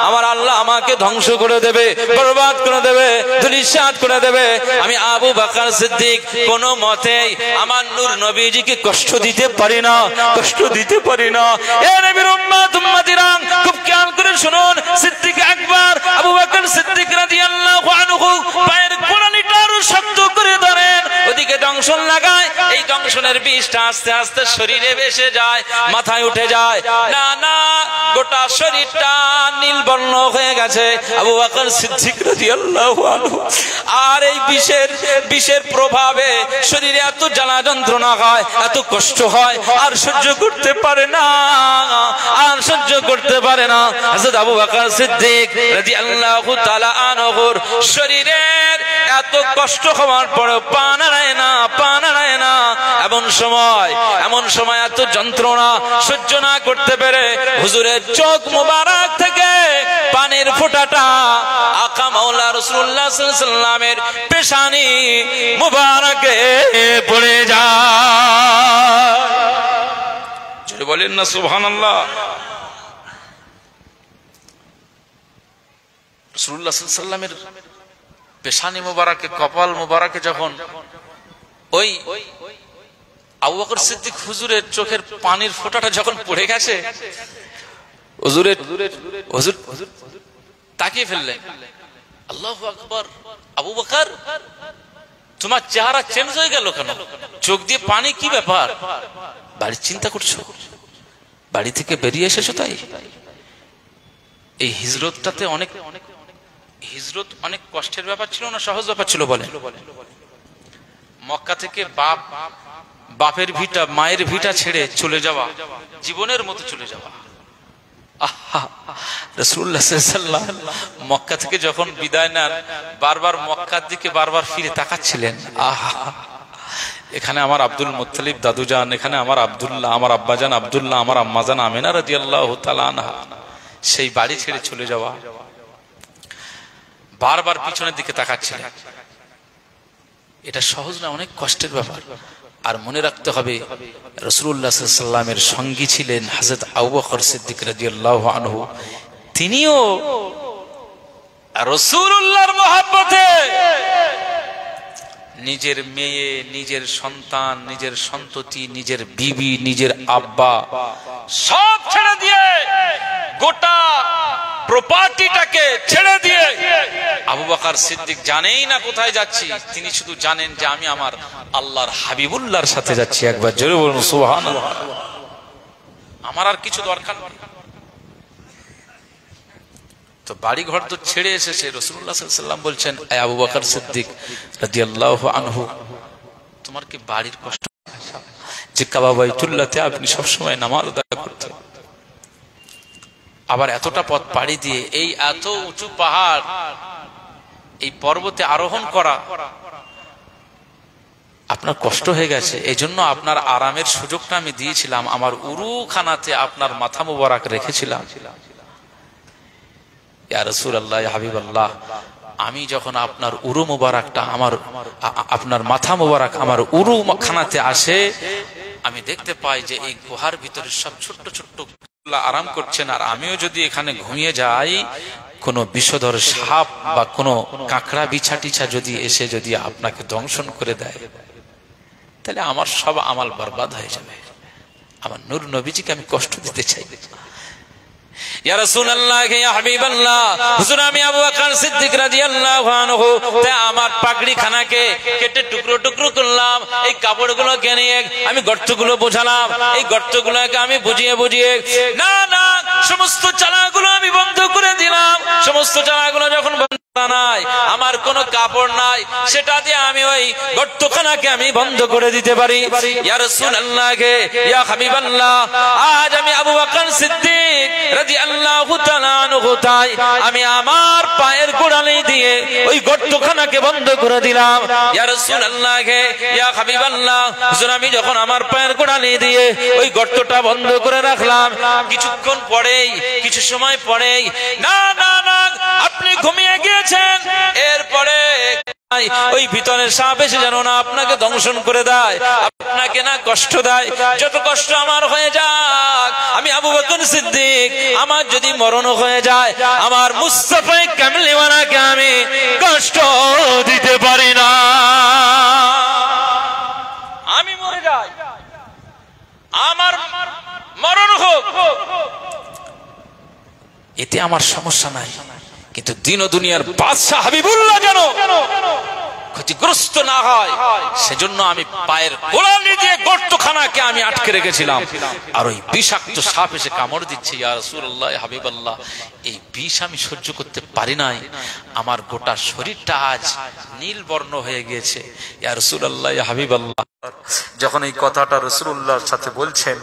আমার আল্লাহ আমাকে ধ্বংস করে দেবে, বরবাদ করে দেবে, ধূলিসাৎ করে দেবে। আমি আবু বকর সিদ্দিক কোনো মতেই আমার নূর নবীজিকে কষ্ট দিতে পারি না, কষ্ট দিতে পারি না। এ নবীর উম্মত উম্মতিরা, খুব খেয়াল করে শুনুন। সিদ্দিক আকবর আবু বকর সিদ্দিক রাদিয়াল্লাহু আনহু পায়ের কোড়ালিটা আরো শক্ত করে ধরেন, ওদিকে দংশন লাগায়। এই দংশনের বিষটা আস্তে আস্তে শরীরে ভেসে যায়, মাথায় উঠে যায়। না না, গোটা শরীরটা নীল বর্ণ হয়ে গেছে আবু বকর সিদ্দিক রাদিয়াল্লাহু আনহু। আর এই বিষের প্রভাবে শরীরে এত জ্বালা যন্ত্রণা হয়, এত কষ্ট হয়, আর সহ্য করতে পারে না, আর সহ্য করতে পারে না। হযরত আবু বকর সিদ্দিক রাদিয়াল্লাহু তাআলা আনহুর শরীরের এত কষ্ট হওয়ার পরেও পা নাড়ায় না, পা নাড়ায় না। এমন সময় এত যন্ত্রণা সহ্য না করতে পেরে হুজুরের চোখ মুবারক থেকে পানির ফোঁটাটা আকা মাওলা রাসূলুল্লাহ সাল্লাল্লাহু আলাইহি ওয়াসাল্লামের পেশানি মুবারকে পড়ে যায়। জোরে বলেন না সুবহানাল্লাহ। রাসূলুল্লাহ সাল্লাল্লাহু আলাইহি ওয়াসাল্লামের পেশানি মুবারকে, কপাল মুবারকে যখন ওই আবু বকর সিদ্দিক হুজুরের চোখের পানির ফোঁটাটা যখন পড়ে গেছে, হুজুর তাকিয়ে ফেললেন। আল্লাহু আকবার, আবু বকর তোমার চেহারা চেঞ্জ হয়ে গেল কেন? চোখ দিয়ে পানি, কি ব্যাপার? বাড়ির চিন্তা করছো? বাড়ি থেকে বেরিয়ে এসেছো তাই? এই হিজরতটাতে হিজরত অনেক কষ্টের ব্যাপার ছিল না সহজ ব্যাপার ছিল? বলেন। মক্কা থেকে বাপের ভিটা, মায়ের ভিটা ছেড়ে চলে যাওয়া, জীবনের মতো চলে যাওয়া। রাসূলুল্লাহ সাল্লাল্লাহু আলাইহি ওয়াসাল্লাম মক্কা থেকে যখন বিদায় নেন, বারবার মক্কার দিকে বারবার ফিরে তাকাচ্ছিলেন। এখানে আমার আব্দুল মুত্তালিব দাদুজান, এখানে আমার আব্দুল্লাহ, আমার আব্বাজান আব্দুল্লাহ, আমার আম্মাজান আমিনা রাদিয়াল্লাহু তাআলা আনহা। সেই বাড়ি ছেড়ে চলে যাওয়া, বারবার পিছনের দিকে তাকাচ্ছিলেন। এটা সহজ না, অনেক কষ্টের ব্যাপার। আর মনে রাখতে হবে রাসূলুল্লাহ সাল্লাল্লাহু আলাইহি ওয়াসাল্লামের সঙ্গী ছিলেন হযরত আবু বকর সিদ্দিক রাদিয়াল্লাহু আনহু। তিনিও রাসূলুল্লাহর মহব্বতে নিজের মেয়ে, নিজের সন্তান, নিজের সন্ততি, নিজের বিবি, নিজের আব্বা সব ছেড়ে দিয়ে, গোটা প্রপার্টিটাকে ছেড়ে দিয়ে আবু বকর সিদ্দিক জানেই না কোথায় যাচ্ছি। তিনি শুধু জানেন যে আমি আমার আল্লাহর হাবিবুল্লাহর সাথে যাচ্ছি। একবার জোরে বলুন সুবহানাল্লাহ। আমার আর কিছু দরকার নেই। তো বাড়ি ঘর তো ছেড়ে এসেছে। রাসূলুল্লাহ সাল্লাল্লাহু আলাইহি ওয়াসাল্লাম বলছেন, এ আবু বকর সিদ্দিক রাদিয়াল্লাহু আনহু, তোমার কি বাড়ির কষ্ট যে কাবা বাইতুল্লাহতে আপনি সবসময় নামাজ আদায় করতেন? আবার এতটা পথ পাড়ি দিয়ে এই এত উঁচু পাহাড়, এই পর্বতে আরোহণ করা আপনার কষ্ট হয়ে গেছে। এই জন্য আপনার আরামের সুযোগটা আমি দিয়েছিলাম, আমার উরুখানাতে আপনার মাথা মুবারক রেখেছিলাম। ইয়া রাসূলুল্লাহ, ইয়া হাবিবাল্লাহ, আমি যখন আপনার উরু মুবারকটা আপনার মাথা মুবারক আমার উরু খানাতে আসে, আমি দেখতে পাই যে এই গুহার ভিতরে সব ছোট্ট ছোট্ট আরাম করছেন, আর আমিও যদি এখানে ঘুমিয়ে যাই, কোনো বিষধর সাপ বা কোনো কাঁকড়া বিছা টিছা যদি এসে যদি আপনাকে দংশন করে দেয়, তাহলে আমার সব আমাল বরবাদ হয়ে যাবে। আমার নূর নবীজিকে আমি কষ্ট দিতে চাই। ইয়া রাসূলুল্লাহ, ইয়া হাবিবাল্লাহ, হুজুর আমি আবু বকর সিদ্দিক রাদিয়াল্লাহু আনহু আমার পাগড়ি খানাকে কেটে টুকরো টুকরো করলাম, এই কাপড়গুলোকে নিয়ে আমি গর্তগুলো বোঝালাম, এই গর্তগুলোকে আমি বুঝিয়ে বুঝিয়ে না না সমস্ত চালাগুলো আমি বন্ধ করে দিলাম। সমস্ত চালাগুলো যখন বন্ধ নাই, আমার কোনো কাপড় নাই, সেটা দিয়ে আমি ওই গর্তখানাকে আমি বন্ধ করে দিতে পারি। ইয়া রাসূলুল্লাহ, ইয়া হাবিবাল্লাহ, আজ আমি আবু বকর সিদ্দিক রাদিয়াল্লাহু তাআলা আনহু তাই আমি আমার পায়ের গোড়ালি দিয়ে ওই গর্তখানাকে বন্ধ করে দিলাম। ইয়া রাসূলুল্লাহ, ইয়া হাবিবাল্লাহ, হুজুর আমি যখন আমার পায়ের গোড়ালি দিয়ে ওই গর্তটা বন্ধ করে রাখলাম, কিছুক্ষণ পরেই, কিছু সময় পরেই না না না আপনি ঘুমিয়ে গিয়েছেন, এরপরে ওই ভিতরের সাপ এসে যেন না আপনাকে দংশন করে দেয়, আপনাকে না কষ্ট দেয়। যত কষ্ট আমার হয়ে যাক, আমি আবু বকর সিদ্দিক, আমার যদি মরণ হয়ে যায়, আমার মুস্তাফা কামলিওয়ালাকে আমি কষ্ট দিতে পারি না। আমি মরে যাই, আমার মরণ হোক, এতে আমার সমস্যা নাই, কিন্তু দিন ও দুনিয়ার বাদশা হাবিবুল্লাহ যেন ক্ষতিগ্রস্ত না হয়, সেজন্য আমি পায়ের গোড়ালি দিয়ে গর্তখানাকে আমি আটকে রেখেছিলাম। আর ওই বিষাক্ত সাপ এসে কামড় দিচ্ছে। ইয়া রাসূলুল্লাহ, হাবিবাল্লাহ, এই বিষ আমি সহ্য করতে পারি নাই, আমার গোটা শরীরটা আজ নীল বর্ণ হয়ে গিয়েছে। ইয়া রাসূলুল্লাহ, হাবিবাল্লাহ, যখন এই কথাটা রাসূলুল্লাহর সাথে বলছেন,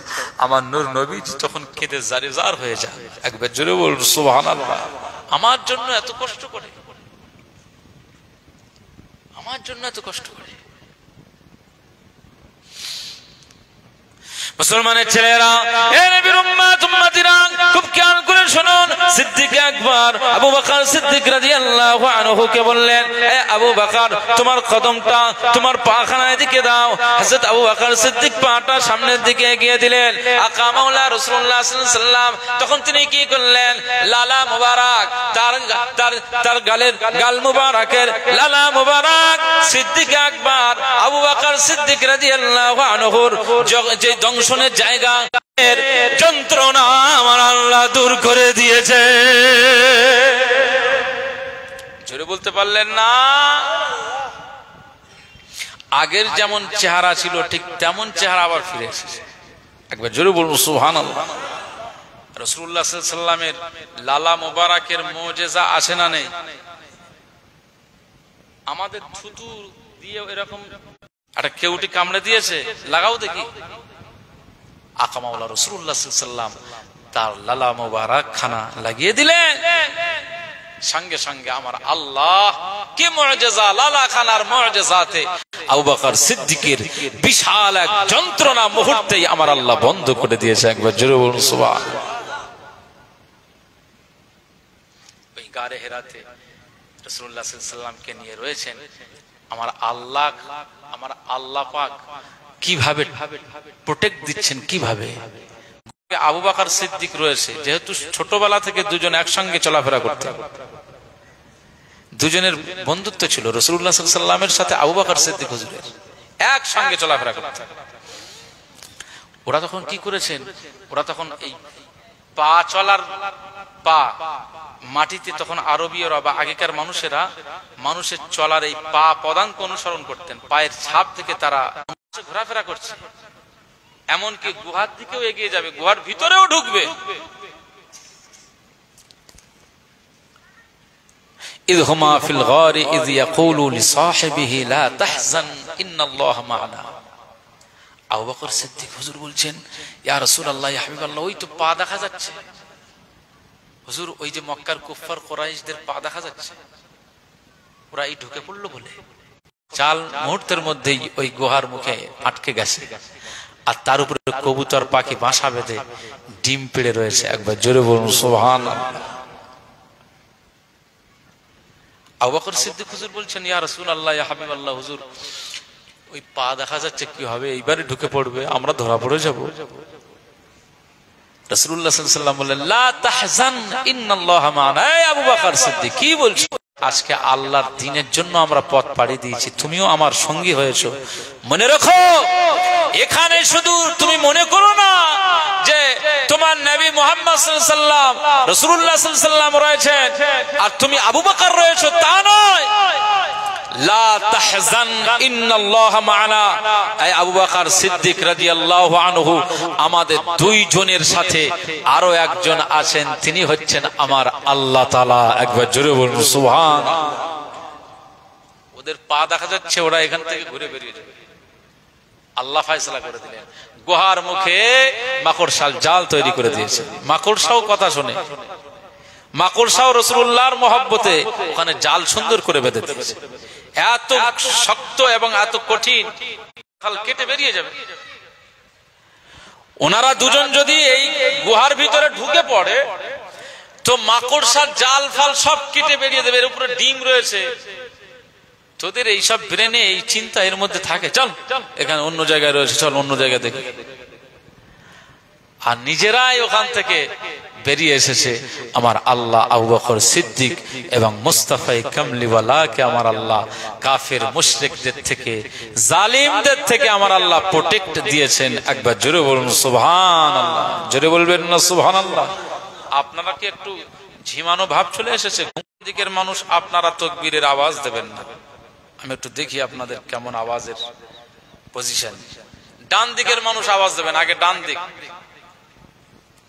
আমার নূর নবী তখন কেঁদে জারিজার হয়ে যায়। একবার জোরে বলুন সুবহানাল্লাহ। আমার জন্য এত কষ্ট করে, আমার জন্য এত কষ্ট করে। মুসলমানের ছেলেরা, এ নবীর উম্মত উম্মতিরা, খুব খেয়াল করে শুনুন। সিদ্দিক আকবর আবু বকর সিদ্দিক রাদিয়াল্লাহু আনহু কে বললেন, এ আবু বকর, তোমার কদমটা তোমার পাখানার দিকে দাও। হযরত আবু বকর সিদ্দিক পাটা সামনের দিকে এগিয়ে দিলেন। আকা মাওলা রাসূলুল্লাহ সাল্লাল্লাহু আলাইহি ওয়াসাল্লাম তখন তিনি কি করলেন, লালা মুবারক, তার গাল মুবারকের লালা মুবারক সিদ্দিক আকবর আবু বকর সিদ্দিক রাদিয়াল্লাহু আনহুর যে দংশনের জায়গা যন্ত্রণা আমার আল্লাহ দূর করে দিয়েছে। জোরে বলতে পারলেন না? আগের যেমন চেহারা ছিল ঠিক তেমন চেহারা আবার ফিরে এসেছে। একবার জোরে বলুন সুবহানাল্লাহ। রাসূলুল্লাহ সাল্লাল্লাহু আলাইহি ওয়াসাল্লামের লালা মুবারকের মুজিজা আছে না নেই? আমাদের থুতু দিয়ে এরকম একটা কেউটি কামড়ে দিয়েছে, লাগাও দেখি। আকা মাওলা রাসূলুল্লাহ সাল্লাল্লাহু আলাইহি ওয়াসাল্লাম তার লালা মুবারক খানা লাগিয়ে দিলেন, সঙ্গে সঙ্গে আমার আল্লাহ কি মুজিজা, লালা খানার মুজিজাতে আবু বকর সিদ্দিকের বিশাল এক যন্ত্রণা মুহূর্তেই আমার আল্লাহ বন্ধ করে দিয়েছে। একবার জোরে বলুন সুবহানাল্লাহ। ওই গারে হেরাতে রাসূলুল্লাহ সাল্লাল্লাহু আলাইহি ওয়াসাল্লামকে নিয়ে রয়েছেন আমার আল্লাহ পাক কিভাবে প্রোটেক্ট দিচ্ছেন, কিভাবে। আবু বকর সিদ্দিক রয়েছে, যেহেতু ছোটবেলা থেকে দুজন একসঙ্গে চলাফেরা করতেন, দুজনের বন্ধুত্ব ছিল রাসূলুল্লাহ সাল্লাল্লাহু আলাইহি ওয়াসাল্লামের সাথে আবু বকর সিদ্দিক হুজুরের, একসঙ্গে চলাফেরা করতেন। ওরা তখন কি করেছেন, ওরা তখন এই পা চলার পা মাটিতে, তখন আরবীয়রা বা আগেকার মানুষেরা মানুষের চলার এই পা পদাঙ্ক অনুসরণ করতেন, পায়ের ছাপ থেকে তারা ঘোরাফেরা করছে, এমনকি গুহার দিকেও এগিয়ে যাবে, গুহার ভিতরেও ঢুকবে। ইয হুমা ফিল গারি ইয ইয়াকুলু লিসাহিবিহি লা তাহজান ইন্নাল্লাহা মা'ানা। আবু বকর সিদ্দিক হুজুর বলছেন, ইয়া রাসূলুল্লাহ, ইয়া হাবিবাল্লাহ, ওই তো পা দেখা যাচ্ছে হুজুর, ওই যে মক্কার কুফফার কুরাইশদের পা দেখা যাচ্ছে, ওরা এই ঢুকে পড়লো বলে। চাল মুহূর্তের মধ্যেই ওই গুহার মুখে আটকে গেছে, আর তার উপরে কবুতর পাখি বাসা বেঁধে ডিম পেড়ে রয়েছে। একবার জোরে বলুন সুবহানাল্লাহ। আবু বকর সিদ্দিক হুজুর বলছেন, ইয়া রাসূলুল্লাহ, ইয়া হাবিবাল্লাহ, হুজুর ওই পা দেখা যাচ্ছে, কি হবে, এইবারে ঢুকে পড়বে, আমরা ধরা পড়ে যাব। রাসূলুল্লাহ সাল্লাল্লাহু আলাইহি ওয়াসাল্লাম বললেন, লা তাহজান ইন্নাল্লাহা মা'ানা। এই আবু বকর সিদ্দিক, কি বলছো? আজকে আল্লাহর দ্বীনের জন্য আমরা পথ পাড়ি দিয়েছি, তুমিও আমার সঙ্গী হয়েছো। মনে রাখো, এখানে শুধু তুমি মনে করো না যে তোমার নবী মুহাম্মদ সাল্লাল্লাহু আলাইহি ওয়াসাল্লাম, রাসূলুল্লাহ সাল্লাল্লাহু আলাইহি ওয়াসাল্লাম রয়েছেন আর তুমি আবু বকর রয়েছো, তা নয়। লা তাহজান ইন্নাল্লাহা মা'ানা। এই আবু বকর সিদ্দিক রাদিয়াল্লাহু আনহু আমাদের দুইজনের সাথে আরো একজন আছেন, তিনি হচ্ছেন আমার আল্লাহ তাআলা। একবার জোরে বলুন সুবহানাল্লাহ। ওদের পা দেখা যাচ্ছে, ওরা এখান থেকে ঘুরে বেরিয়ে যাবে। আল্লাহ ফয়সালা করে দিলেন, গুহার মুখে মাকড়সার জাল তৈরি করে দিয়েছে। মাকড়সাও কথা শুনে, মাকড়সাও রাসূলুল্লাহর মহব্বতে ওখানে জাল সুন্দর করে বেঁধে দিয়েছে। এত শক্ত এবং এত কঠিন, কেটে বেরিয়ে যাবে। ওনারা দুজন যদি এই গুহার ভিতরে ঢুকে পড়ে তো মাকড়সার জাল ফাল সব কেটে বেরিয়ে দেবে। এর উপরে ডিম রয়েছে। তোদের এইসব ব্রেনে এই চিন্তা এর মধ্যে থাকে, চল এখানে অন্য জায়গায় রয়েছে, চল অন্য জায়গায় দেখি। আর নিজেরাই ওখান থেকে বেরিয়ে এসেছে আমার আল্লাহ আবু বকর সিদ্দিক এবং মুস্তাফা কামলিওয়ালাকে আমার আল্লাহ কাফের মুশরিকদের থেকে, জালিমদের থেকে আমার আল্লাহ প্রোটেক্ট দিয়েছেন। একবার জোরে বলুন সুবহানাল্লাহ। জোরে বলবেন না সুবহানাল্লাহ? আপনারা কি একটু ঝিমানো ভাব চলে এসেছে? দিকের মানুষ আপনারা তাকবীরের আওয়াজ দেবেন না। আমি একটু দেখি আপনাদের কেমন আওয়াজের পজিশন। ডান দিকের মানুষ আওয়াজ দেবেন, আগে ডান দিক।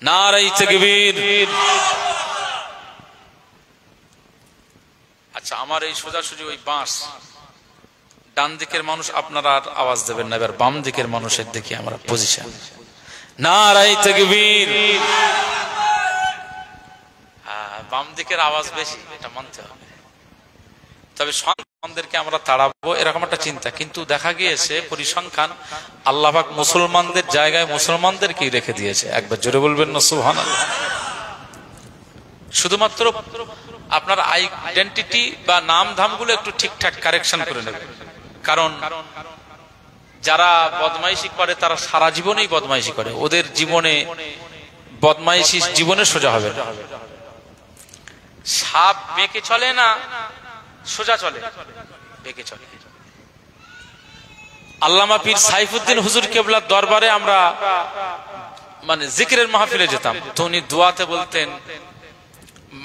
নারায়ে তাকবীর। আচ্ছা, আমার এই সোজাসুজি ওই বাঁশ, ডান দিকের মানুষ আপনারা আর আওয়াজ দেবেন না। এবার বাম দিকের মানুষের দেখি আমরা পজিশন। নারায়ে তাকবীর। বাম দিকের আওয়াজ বেশি, এটা মানতে হবে। তবে সন্তানদেরকে আমরা তাড়াবো এরকম একটা চিন্তা, কিন্তু দেখা গিয়েছে পরিসংখ্যান আল্লাহ পাক মুসলমানদের জায়গায় মুসলমানদেরকেই রেখে দিয়েছে। একবার জোরে বলবেন না সুবহানাল্লাহ? শুধুমাত্র আপনার আইডেন্টিটি বা নাম ধামগুলো একটু ঠিকঠাক কারেকশন করে নেবেন। কারণ যারা বদমাইশি করে তারা সারা জীবনেই বদমাইশি করে, ওদের জীবনে বদমাইশি জীবনে সোজা হবে না। সাপ বেঁকে চলে না, সোজা চলে, বেঁকে চলে। আল্লামা পীর সাইফুদ্দিন হুজুর কেবলার দরবারে আমরা মানে জিকিরের মাহফিলে যেতাম, তো উনি দোয়াতে বলতেন,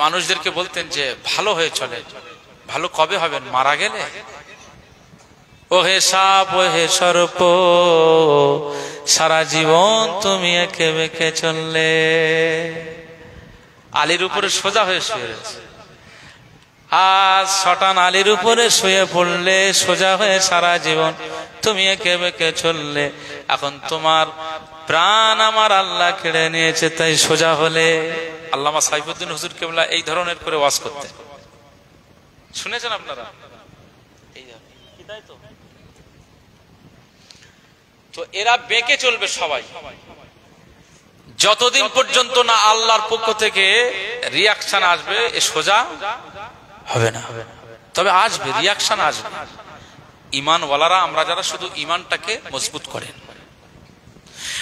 মানুষদেরকে বলতেন যে ভালো হয়ে চলে। ভালো কবে হবেন? মারা গেলে। ও হে সাপ, ও হে সর্প, সারা জীবন তুমি একে বেঁকে চললে। আলীর উপরে সোজা হয়ে শুয়ে রয়েছে, আজ শটান আলীর উপরে শুয়ে পড়লে, সোজা হয়ে সারা জীবন তুমি একে বেঁকে চললে। এখন তোমার প্রাণ আমার আল্লাহ কেড়ে নিয়েছে, তাই সোজা হলে। আল্লামা সাইফুদ্দিন হুজুর কেবলা এই ধরনের করে ওয়াজ করতেন, শুনেছেন আপনারা? তো এরা বেঁকে চলবে সবাই, যতদিন পর্যন্ত না আল্লাহর পক্ষ থেকে রিয়াকশন আসবে, এ সোজা হবে না। তবে আসবে, রিয়াকশন আসবে। ঈমানওয়ালারা আমরা যারা শুধু ঈমানটাকে মজবুত করেন,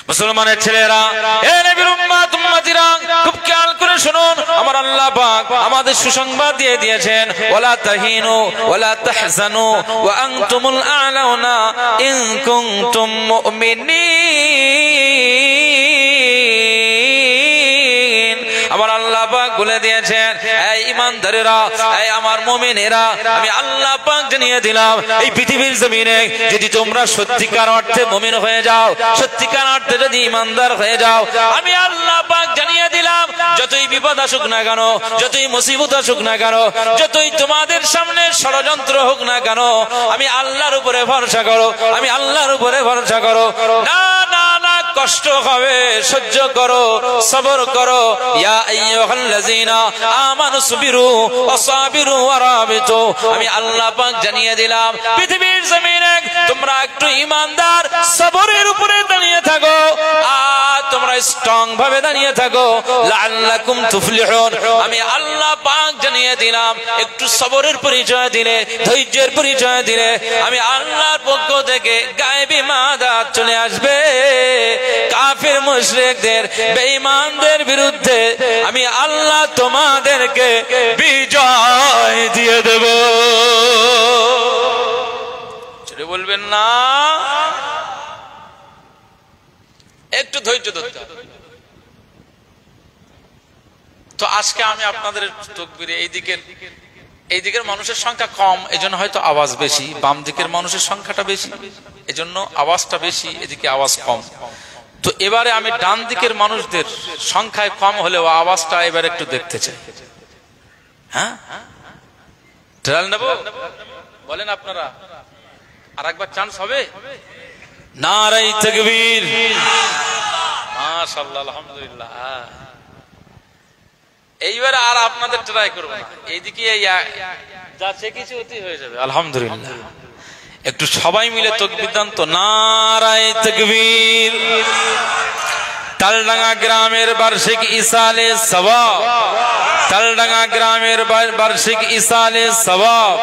মুসলমানের ছেলেরা, হে নবীর উম্মত উম্মতিরা, খুব খেয়াল করে শুনুন। আমার আল্লাহ পাক আমাদের সুসংবাদ দিয়ে দিয়েছেন, ওয়ালা তাহিনু ওয়ালা তাহজানু ওয়া আনতুমুল আ'লাউনা ইন কুনতুম মুমিনিন। আমার আল্লাহ পাক বলে দিয়েছেন, এই ঈমানদারেরা, এই আমার মুমিনেরা, আমি আল্লাহ পাক জানিয়ে দিলাম, এই পৃথিবীর জমিনে যদি তোমরা সত্যিকার অর্থে মুমিন হয়ে যাও, সত্যিকার অর্থে যদি ঈমানদার হয়ে যাও, আমি আল্লাহ পাক জানিয়ে দিলাম, যতই বিপদ আসুক না কেন, যতই মুসিবত আসুক না কেন, যতই তোমাদের সামনে ষড়যন্ত্র হোক না কেন, আমি আল্লাহর উপরে ভরসা করো, আমি আল্লাহর উপরে ভরসা করো। না না না, কষ্ট হবে, সহ্য করো, সবর করো। ইয়া আইয়ুহাল্লাযীনা আমানু সুবিরু ওয়া সাবিরু ওয়া রাবিতু। আমি আল্লাহ পাক জানিয়ে দিলাম, পৃথিবীর জমিনে তোমরা একটু ঈমানদার সবরের উপরে দাঁড়িয়ে থাকো, আর তোমরা স্ট্রং ভাবে দাঁড়িয়ে থাকো, লাআল্লাকুম তুফলিহুন। আমি আল্লাহ পাক জানিয়ে দিলাম, একটু সবরের পরিচয় দিলে, ধৈর্যের পরিচয় দিলে আমি আল্লাহর পক্ষ থেকে গায়েবী মাদাত চলে আসবে। কাফির মুশরিকদের, বেঈমানদের বিরুদ্ধে আমি আল্লাহ তোমাদেরকে বিজয় দিয়ে দেব। চলে বলবেন না, একটু ধৈর্য ধরতে হবে। তো আজকে আমি আপনাদের তাকবীরে এই দিকের মানুষের সংখ্যা কম, এজন্য হয়তো আওয়াজ বেশি, বাম দিকের মানুষের সংখ্যাটা বেশি, এজন্য আওয়াজটা বেশি, এদিকে আওয়াজ কম। তো এবারে আমি ডান দিকের মানুষদের সংখ্যায় কম হলেও আওয়াজটা এবার একটু দেখতে চাই। হ্যাঁ, ট্রায়াল নেব, বলেন আপনারা? আর একবার চান্স হবে? নারায়ে তাকবীর, মাশাআল্লাহ, আলহামদুলিল্লাহ। এইবার আর আপনাদের ট্রাই করব না, এইদিকে যা চেয়েছি ওতেই হয়ে যাবে, আলহামদুলিল্লাহ। একটু সবাই মিলে তাকবীর দান তো, নারায়ে তাকবীর। তালডাঙ্গা গ্রামের বার্ষিক ইসালে সওয়াব, তালডাঙ্গা গ্রামের বার্ষিক ইসালে সওয়াব,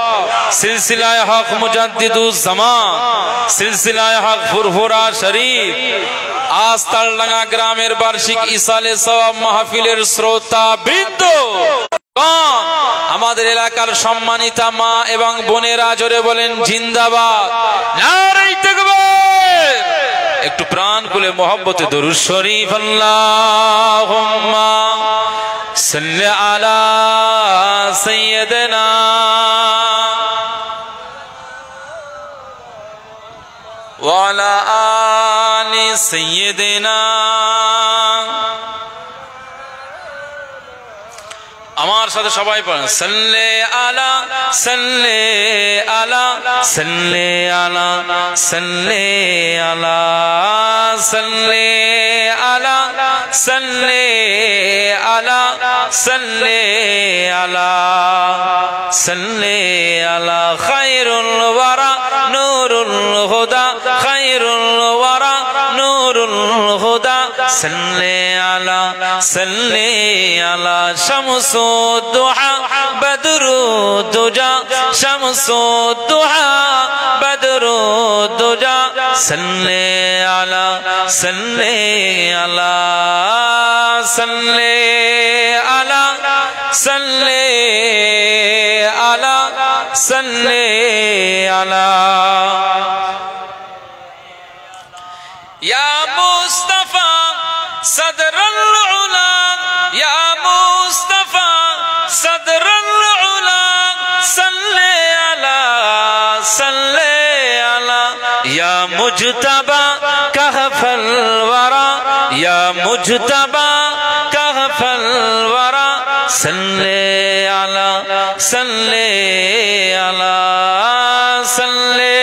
সিলসিলায়ে হক মুজাদ্দিদুজ জামান, সিলসিলায়ে হক ফুরফুরা শরীফ। আজ তালডাঙ্গা গ্রামের বার্ষিক ইসালে সওয়াব মাহফিলের শ্রোতা বৃন্দ, আমাদের এলাকার সম্মানিতা মা এবং বোনেরা, জোরে বলেন জিন্দাবাদ, নারায়ে তাকবীর। একটু প্রাণ খুলে মোহব্বতে দরুদ শরীফ, আল্লাহুম্মা সাল্লি আলা সাইয়্যিদিনা ওয়া আলা আলি সাইয়্যিদিনা। আমার সাথে সবাই পড়েন, সাল্লে আলা, সাল্লে আলা, সাল্লে আলা, সাল্লে আলা, সাল্লে আলা, সাল্লে আলা, সাল্লে আলা, সাল্লে আলা খায়রুল ওয়ারা নূরুল হুদা, খায়রুল ওয়ারা নূরুল হুদা, সাল্লে আলা, সাল্লে আলা শামসুদ দুহা বদরুদ দুজা, শামসুদ দুহা বদরুদ দুজা, সাল্লে আলা, সাল্লে আলা, সাল্লে আলা, সাল্লে আলা, সাল্লে আলা। ইয়া মুস্তাফা সদরুল উলা, ইয়া মুস্তাফা সদরুল উলা, সাল্লে আলা, সাল্লে আলা। ইয়া মুজতাবা কাহফল ওয়ারা, ইয়া মুজতাবা কাহফল ওয়ারা, সাল্লে আলা, সাল্লে আলা, সাল্লে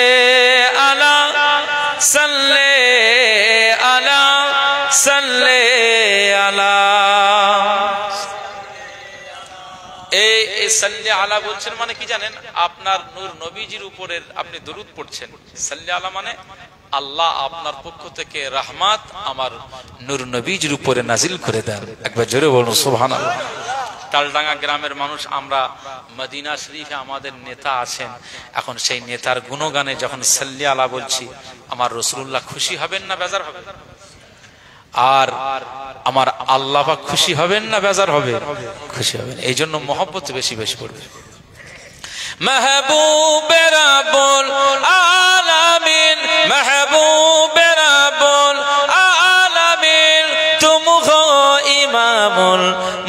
আলা, সাল্লে আলা, সাল্লে আলা। এই সাল্লে আলা বলছেন মানে কি জানেন? আপনার নূর নবীজির উপরের আপনি দরুদ পড়ছেন। সাল্লে আলা মানে আল্লাহ আপনার পক্ষ থেকে রহমত আমার নূর নবীজির উপরে নাজিল করে দেন। একবার জোরে বলুন সুবহানাল্লাহ। তালডাঙ্গা গ্রামের মানুষ আমরা, মদিনা শরীফে আমাদের নেতা আছেন, এখন সেই নেতার গুণগানে যখন সাল্লি আলা বলছি, আমার রাসূলুল্লাহ খুশি হবেন না বেজার হবেন? আর আমার আল্লাহ পাক খুশি হবেন না বেজার হবে? খুশি হবেন। এই জন্য মহব্বত বেশি বেশি পড়বে। महबूबे रब्बुल आलमीन, महबूबे रब्बुल आलमीन, तुम हो इमामुल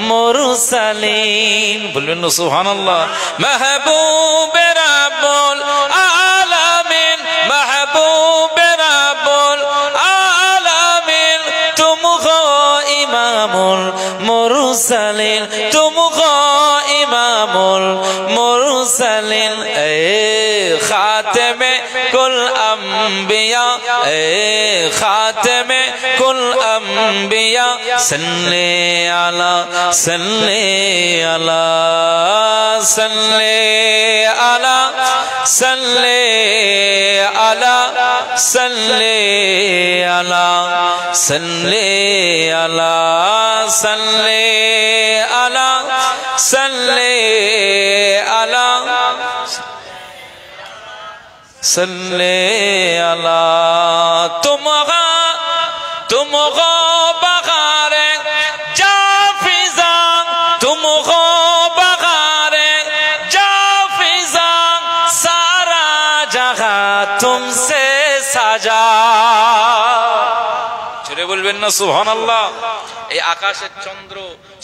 मुरसलीन। बोलবেন সুবহানাল্লাহ। महबूबे रब्बुल आलमीन, महबूबे रब्बुल आलमीन, तुम हो इमामुल मुरसलीन, तुम हो इमामुल मुरसलीन। ए खातिमे कुल अंबिया, ए खातिमे कुल अंबिया, सल्ले अला, सल्ले अला, सल्ले अला, सल्ले अला, सल्ले अला, সাল্লি আলা সাল্লি আলা সাল্লি আলা সাল্লি আলা তুমগো বাগারে যা ফিজা তুমগো বাগারে যা ফিজা সারা জাগা তুমসে সাজা। ছেড়ে বলবেন না সুবহানাল্লাহ। এই আকাশের চন্দ্র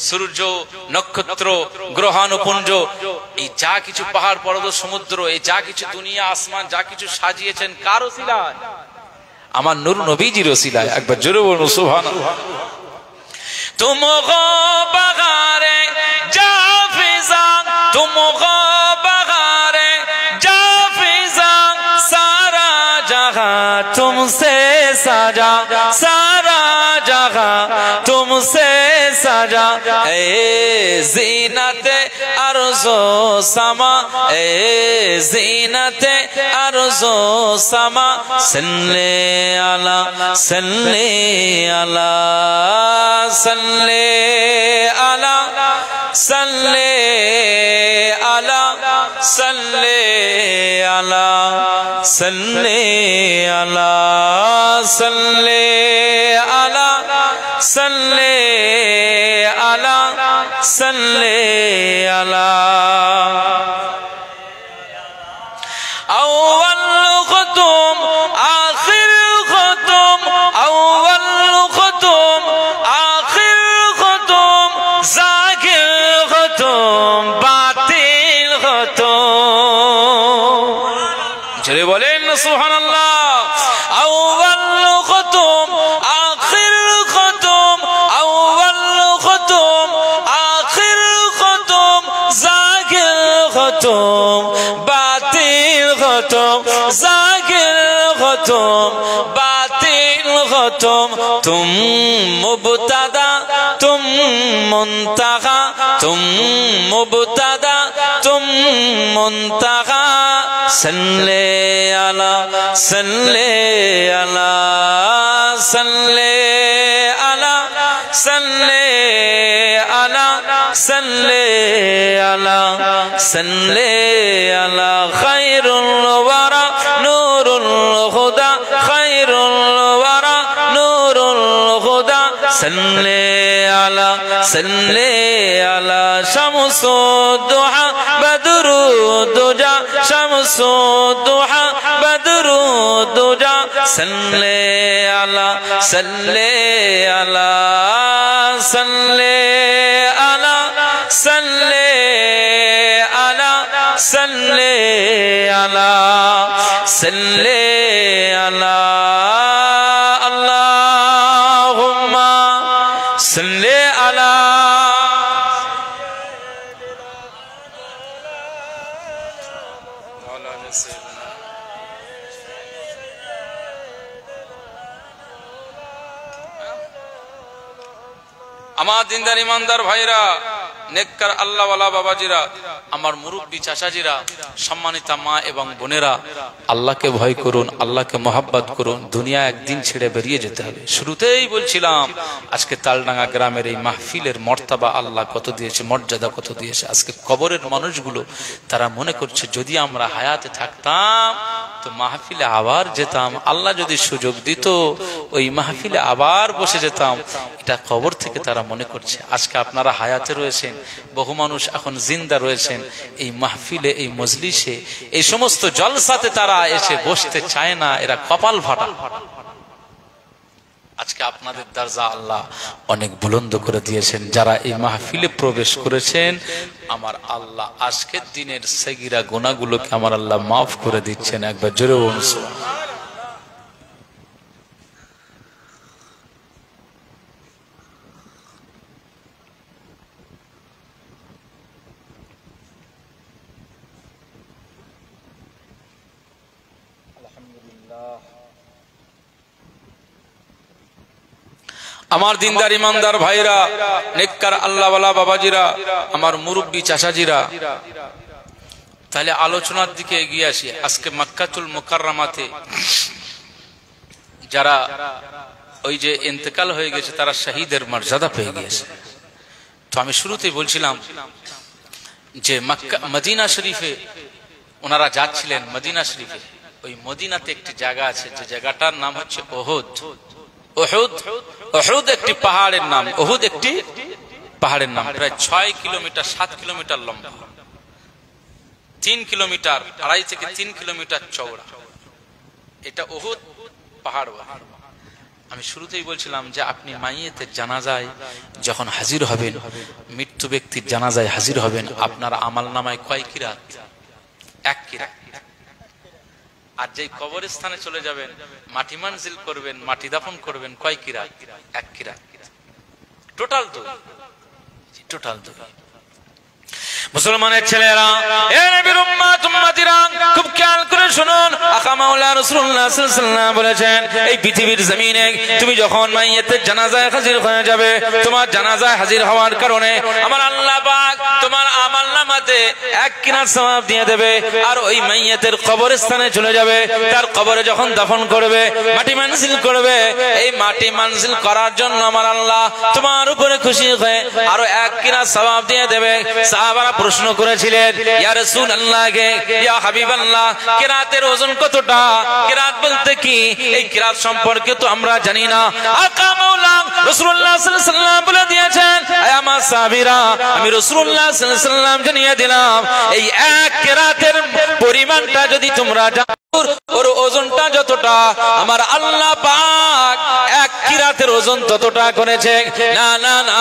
সূর্য নক্ষত্র গ্রহাণুপুঞ্জ এই যা কিছু পাহাড় পর্বত সমুদ্র এই যা কিছু দুনিয়া আসমান যা কিছু সাজিয়েছেন কার ওসিলায়? আমার নূর নবীজির ওসিলায়। একবার জোরে বলুন সুবহানাল্লাহ। তুমগো বাগারে যা ফিজা তুমগো বাগারে যা ফিজা সারা জাগা তুমসে সাজা সারা জাগা तुमसे सजा ए जीनते अर्ज़ो समा ए जीनते अर्ज़ो समा सल्ले अला सल्ले अला सल्ले अला सल्ले अला सल्ले अला सल्ले अला सल्ले अला सल्ले अला सल्ले अला। अव्वल ख़ुतूम आखिर ख़ुतूम अव्वल ख़ुतूम आखिर ख़ुतूम ज़ाहिर ख़ुतूम बातिल ख़ुतूम। चले बोले न सुब्हानल्लाह। अव्वल ख़ुतूम आखिर ख़ुतूम अव्वल ख़ुतूम आखिर ख़ुतूम ज़ाहिर ख़ुतूम बातिल ख़ुतूम ज़ाहिर ख़ुतूम बातिल ख़ुतूम। तुम मुब्तदा तुम मुंतहा तुम मुब्तदा तुम मुंतहा सल्ले अला सल्ले अला सल्ले अला सल्ले अला सल्ले अला सल्ले अला खैरुल वरा नूरुल खुदा खैरुल वरा नूरुल खुदा सल्ले अला सल्ले अला शम्सुद्दुहा बदरुद्दुजा शम्सुद्दुहा बदरुद्दुजा सल्ले अला सल्ले अला सल्ले अला सल्ले अला सल्ले अला सल्ले अला अल्लाहुम्मा सल्ले अला। আমার দিনদার ইমানদার ভাইরা নেককার আল্লাহওয়ালা বাবাজিরা আমার মুরব্বী চাচাজিরা সম্মানিতা মা এবং বোনেরা আল্লাহকে ভয় করুন আল্লাহকে মহব্বত করুন। দুনিয়া একদিন ছেড়ে বেরিয়ে যেতে হবে। শুরুতেই বলছিলাম আজকে তালডাঙ্গা গ্রামের এই মাহফিলের মর্তবা আল্লাহ কত দিয়েছে মর্যাদা কত দিয়েছে। আজকে কবরের মানুষগুলো তারা মনে করছে যদি আমরা হায়াতে থাকতাম তো মাহফিলে আবার যেতাম, আল্লাহ যদি সুযোগ দিত ওই মাহফিলে আবার বসে যেতাম। এটা কবর থেকে তারা মনে করছে। আজকে আপনারা হায়াতে রয়েছেন, বহু মানুষ এখন জিন্দা রয়েছেন, এই মাহফিলে এই মজলিসে এই সমস্ত জলসাতে তারা এসে বসতে চায় না, এরা কপাল ফাটা। আজকে আপনাদের দরজা আল্লাহ অনেক বুলন্দ করে দিয়েছেন। যারা এই মাহফিলে প্রবেশ করেছেন আমার আল্লাহ আজকের দিনের সগীরা গুনাহগুলোকে আমার আল্লাহ মাফ করে দিচ্ছেন। একবার জোরে বলুন সুবহানাল্লাহ। আমার দিনদার ইমানদার ভাইরা নেককার আল্লাহওয়ালা বাবাজিরা আমার মুরব্বী চাচাজিরা, তাহলে আলোচনার দিকে এগিয়ে আসি। আজকে মক্কাতুল মুকাররমাতে যারা ওই যে ইন্তেকাল হয়ে গেছে তারা শহীদের মর্যাদা পেয়ে গিয়েছে। তো আমি শুরুতেই বলছিলাম যে মক্কা মদিনা শরীফে ওনারা যাচ্ছিলেন, মদিনা শরীফে ওই মদিনাতে একটি জায়গা আছে যে জায়গাটার নাম হচ্ছে ওহুদ। ওহুদ ওহুদ একটি পাহাড়ের নাম, ওহুদ একটি পাহাড়ের নাম, প্রায় 6 কিলোমিটার 7 কিলোমিটার লম্বা, 3 কিলোমিটার 2.5 থেকে 3 কিলোমিটার চওড়া, এটা ওহুদ পাহাড়। আমি শুরুতেই বলছিলাম যে আপনি মাইয়েতের জানাজায় যখন হাজির হবেন, মৃত্যু ব্যক্তির জানাজায় হাজির হবেন, আপনার আমলনামায় কয় কিরাত? 1 কিরাত। আর যেই কবরস্থানে চলে যাবেন, মাটি মানজিল করবেন, মাটি দাফন করবেন, কয় কিরাত? 1 কিরাত। টোটাল 2। টোটাল 2। মুসলমানের ছেলেরা, এ নবীর উম্মত উম্মতিরা, খুব খেয়াল করে শুনুন। আকা মাওলা রাসূলুল্লাহ সাল্লাল্লাহু আলাইহি ওয়াসাল্লাম বলেছেন, এই পৃথিবীর জমিনে তুমি যখন মাইয়েতের জানাজায় হাজির হয়ে যাবে, তোমার জানাজায় হাজির হওয়ার কারণে আমার আল্লাহ পাক তোমার আমলনামাতে 1 কিরাত সওয়াব দিয়ে দেবে। আর ওই মাইয়েতের কবরস্থানে চলে যাবে, তার কবরে যখন দাফন করবে, মাটি মানজিল করবে, এই মাটি মানজিল করার জন্য আমার আল্লাহ তোমার উপরে খুশি হয়ে আরো 1 কিরাত সওয়াব দিয়ে দেবে। সাহাবারা প্রশ্ন করেছিলেন, ইয়া রাসূলুল্লাহ, ইয়া হাবিবাল্লাহ, কিরাতের ওজন কতটা? কিরাত বলতে কি? এই কিরাত সম্পর্কে তো আমরা জানি না। আকা মাওলা রাসূলুল্লাহ সাল্লাল্লাহু আলাইহি ওয়াসাল্লাম বলে দিয়েছেন, হে আমার সাহাবীরা, আমি রাসূলুল্লাহ সাল্লাল্লাহু আলাইহি ওয়াসাল্লাম জানিয়ে দিলাম, এই 1 কিরাতের পরিমাণটা যদি তোমরা জানো, ওর ওজনটা যতটা আমার আল্লাহ পাক 1 কিরাতের ওজন ততটা করেছে। না না না,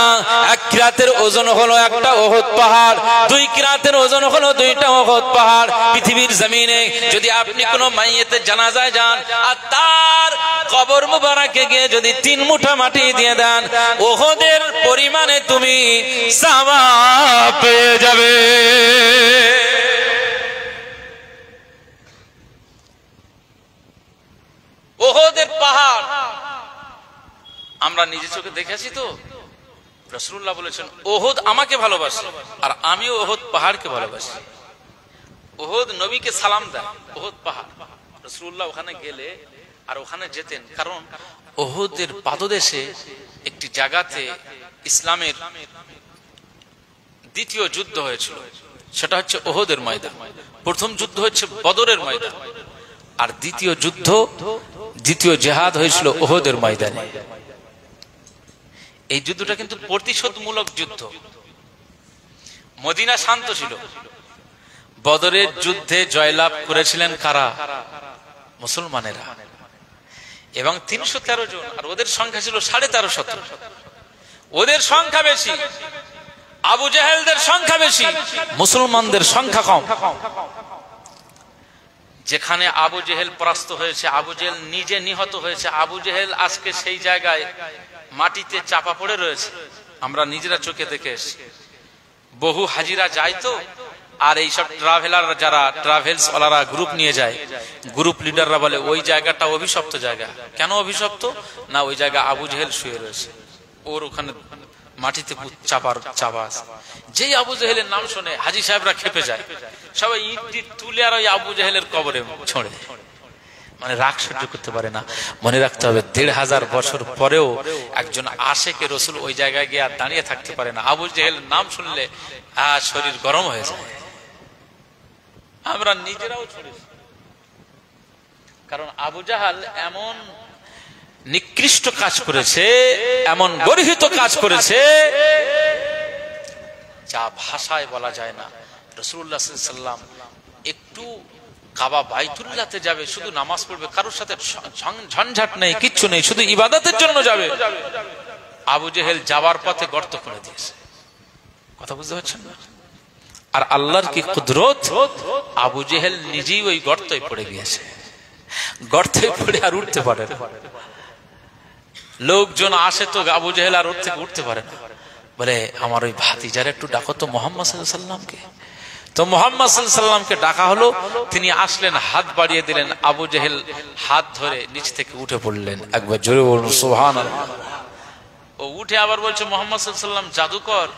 1 কিরাতের ওজন হলো একটা ওহুদ পাহাড়, 2 কিরাতের ওজন হলো 2টা ওহুদ পাহাড়। পৃথিবীর জমিনে যদি আপনি কোনো মাইয়েতের জানাজায় যান আর তার কবর মুবারকে গিয়ে যদি 3 মুঠা মাটি দিয়ে দেন, ওহুদের পরিমাণে তুমি সওয়াব পেয়ে যাবে। ওহুদের পাহাড় আমরা নিজে চোখে দেখেছি তো। রাসূলুল্লাহ বলেছেন, ওহুদ আমাকে ভালোবাসে আর আমিও ওহুদ পাহাড়কে ভালোবাসি। ওহুদ নবীকে সালাম দেয়, ওহুদ পাহাড়। রাসূলুল্লাহ ওখানে গেলে আর ওখানে যেতেন, কারণ ওহুদের পাদদেশে একটি জায়গাতে ইসলামের দ্বিতীয় যুদ্ধ হয়েছিল, সেটা হচ্ছে ওহুদের ময়দান। প্রথম যুদ্ধ হচ্ছে বদরের ময়দান, আর দ্বিতীয় জিহাদ হয়েছিল ওহুদের ময়দানে। এই যুদ্ধটা কিন্তু প্রতিশোধমূলক যুদ্ধ। মদিনা শান্ত ছিল। বদরের যুদ্ধে জয়লাভ করেছিলেন কারা? মুসলমানেরা। এবং 313 জন, আর ওদের সংখ্যা ছিল 1350। ওদের সংখ্যা বেশি, আবু জেহেলদের সংখ্যা বেশি, মুসলমানদের সংখ্যা কম। যেখানে আবু জেহেল পরাস্ত হয়েছে, আবু জেহেল নিজে নিহত হয়েছে, আবু জেহেল আজকে সেই জায়গায় মাটিতে চাপা পড়ে রয়েছে। আমরা নিজেরা চোখে দেখে এসেছি। বহু হাজিরা যায় তো, আর এইসব ট্রাভেলার যারা ট্রাভেলস ওয়ালারা গ্রুপ নিয়ে যায়, গ্রুপ লিডাররা বলে ওই জায়গাটা অভিশপ্ত জায়গা। কেন অভিশপ্ত? না, ওই জায়গা আবু জেহেল শুয়ে রয়েছে, ওর ওখানে মাটিতে চাপা আছে। যেই আবু জেহেলের নাম শুনে হাজি সাহেবরা খেপে যায়, সবাই ইট তুলে আর ওই আবু জেহেলের কবরে ছড়ে। মানে রাগ সহ্য করতে পারে না। মনে রাখতে হবে, 1500 বছর পরেও একজন আশেকে রসুল ওই জায়গায় গিয়ে আর দাঁড়িয়ে থাকতে পারে না। আবু জেহেল নাম শুনলে শরীর গরম হয়ে যায়। আমরা নিজেরাও ছড়েছি, কারণ আবু জাহাল এমন নিকৃষ্ট কাজ করেছে, এমন গর্হিত কাজ করেছে, যা ভাষায় বলা যায় না। রাসূলুল্লাহ সাল্লাল্লাহু আলাইহি ওয়াসাল্লাম একটু কাবা বাইতুল্লাহতে যাবে, শুধু নামাজ পড়বে, কারোর সাথে ঝঞ্ঝাট নেই, কিচ্ছু নেই, শুধু ইবাদতের জন্য যাবে। আবু জেহেল যাওয়ার পথে গর্ত করে দিয়েছে। কথা বুঝতে পারছেন না? আর আল্লাহর কি কুদরত, আবু জেহেল নিজেই ওই গর্তে পড়ে গিয়েছে। গর্তে পড়ে আর উঠতে পারে না। লোকজন আসে তো আবু জেহেল আর ওর থেকে উঠতে পারে না। বলে, আমার ওই ভাতিজার একটু ডাকো তো মুহাম্মদ সাল্লাল্লাহু আলাইহি ওয়াসাল্লামকে। তো মুহাম্মদ সাল্লাল্লাহু আলাইহি ওয়াসাল্লামকে ডাকা হলো। তিনি আসলেন, হাত বাড়িয়ে দিলেন। আবু জেহেল হাত ধরে নিচ থেকে উঠে পড়লেন। একবার জোরে বলুন সুবহানাল্লাহ। ও উঠে আবার বলছে, মুহাম্মদ সাল্লাল্লাহু আলাইহি ওয়াসাল্লাম জাদুকর।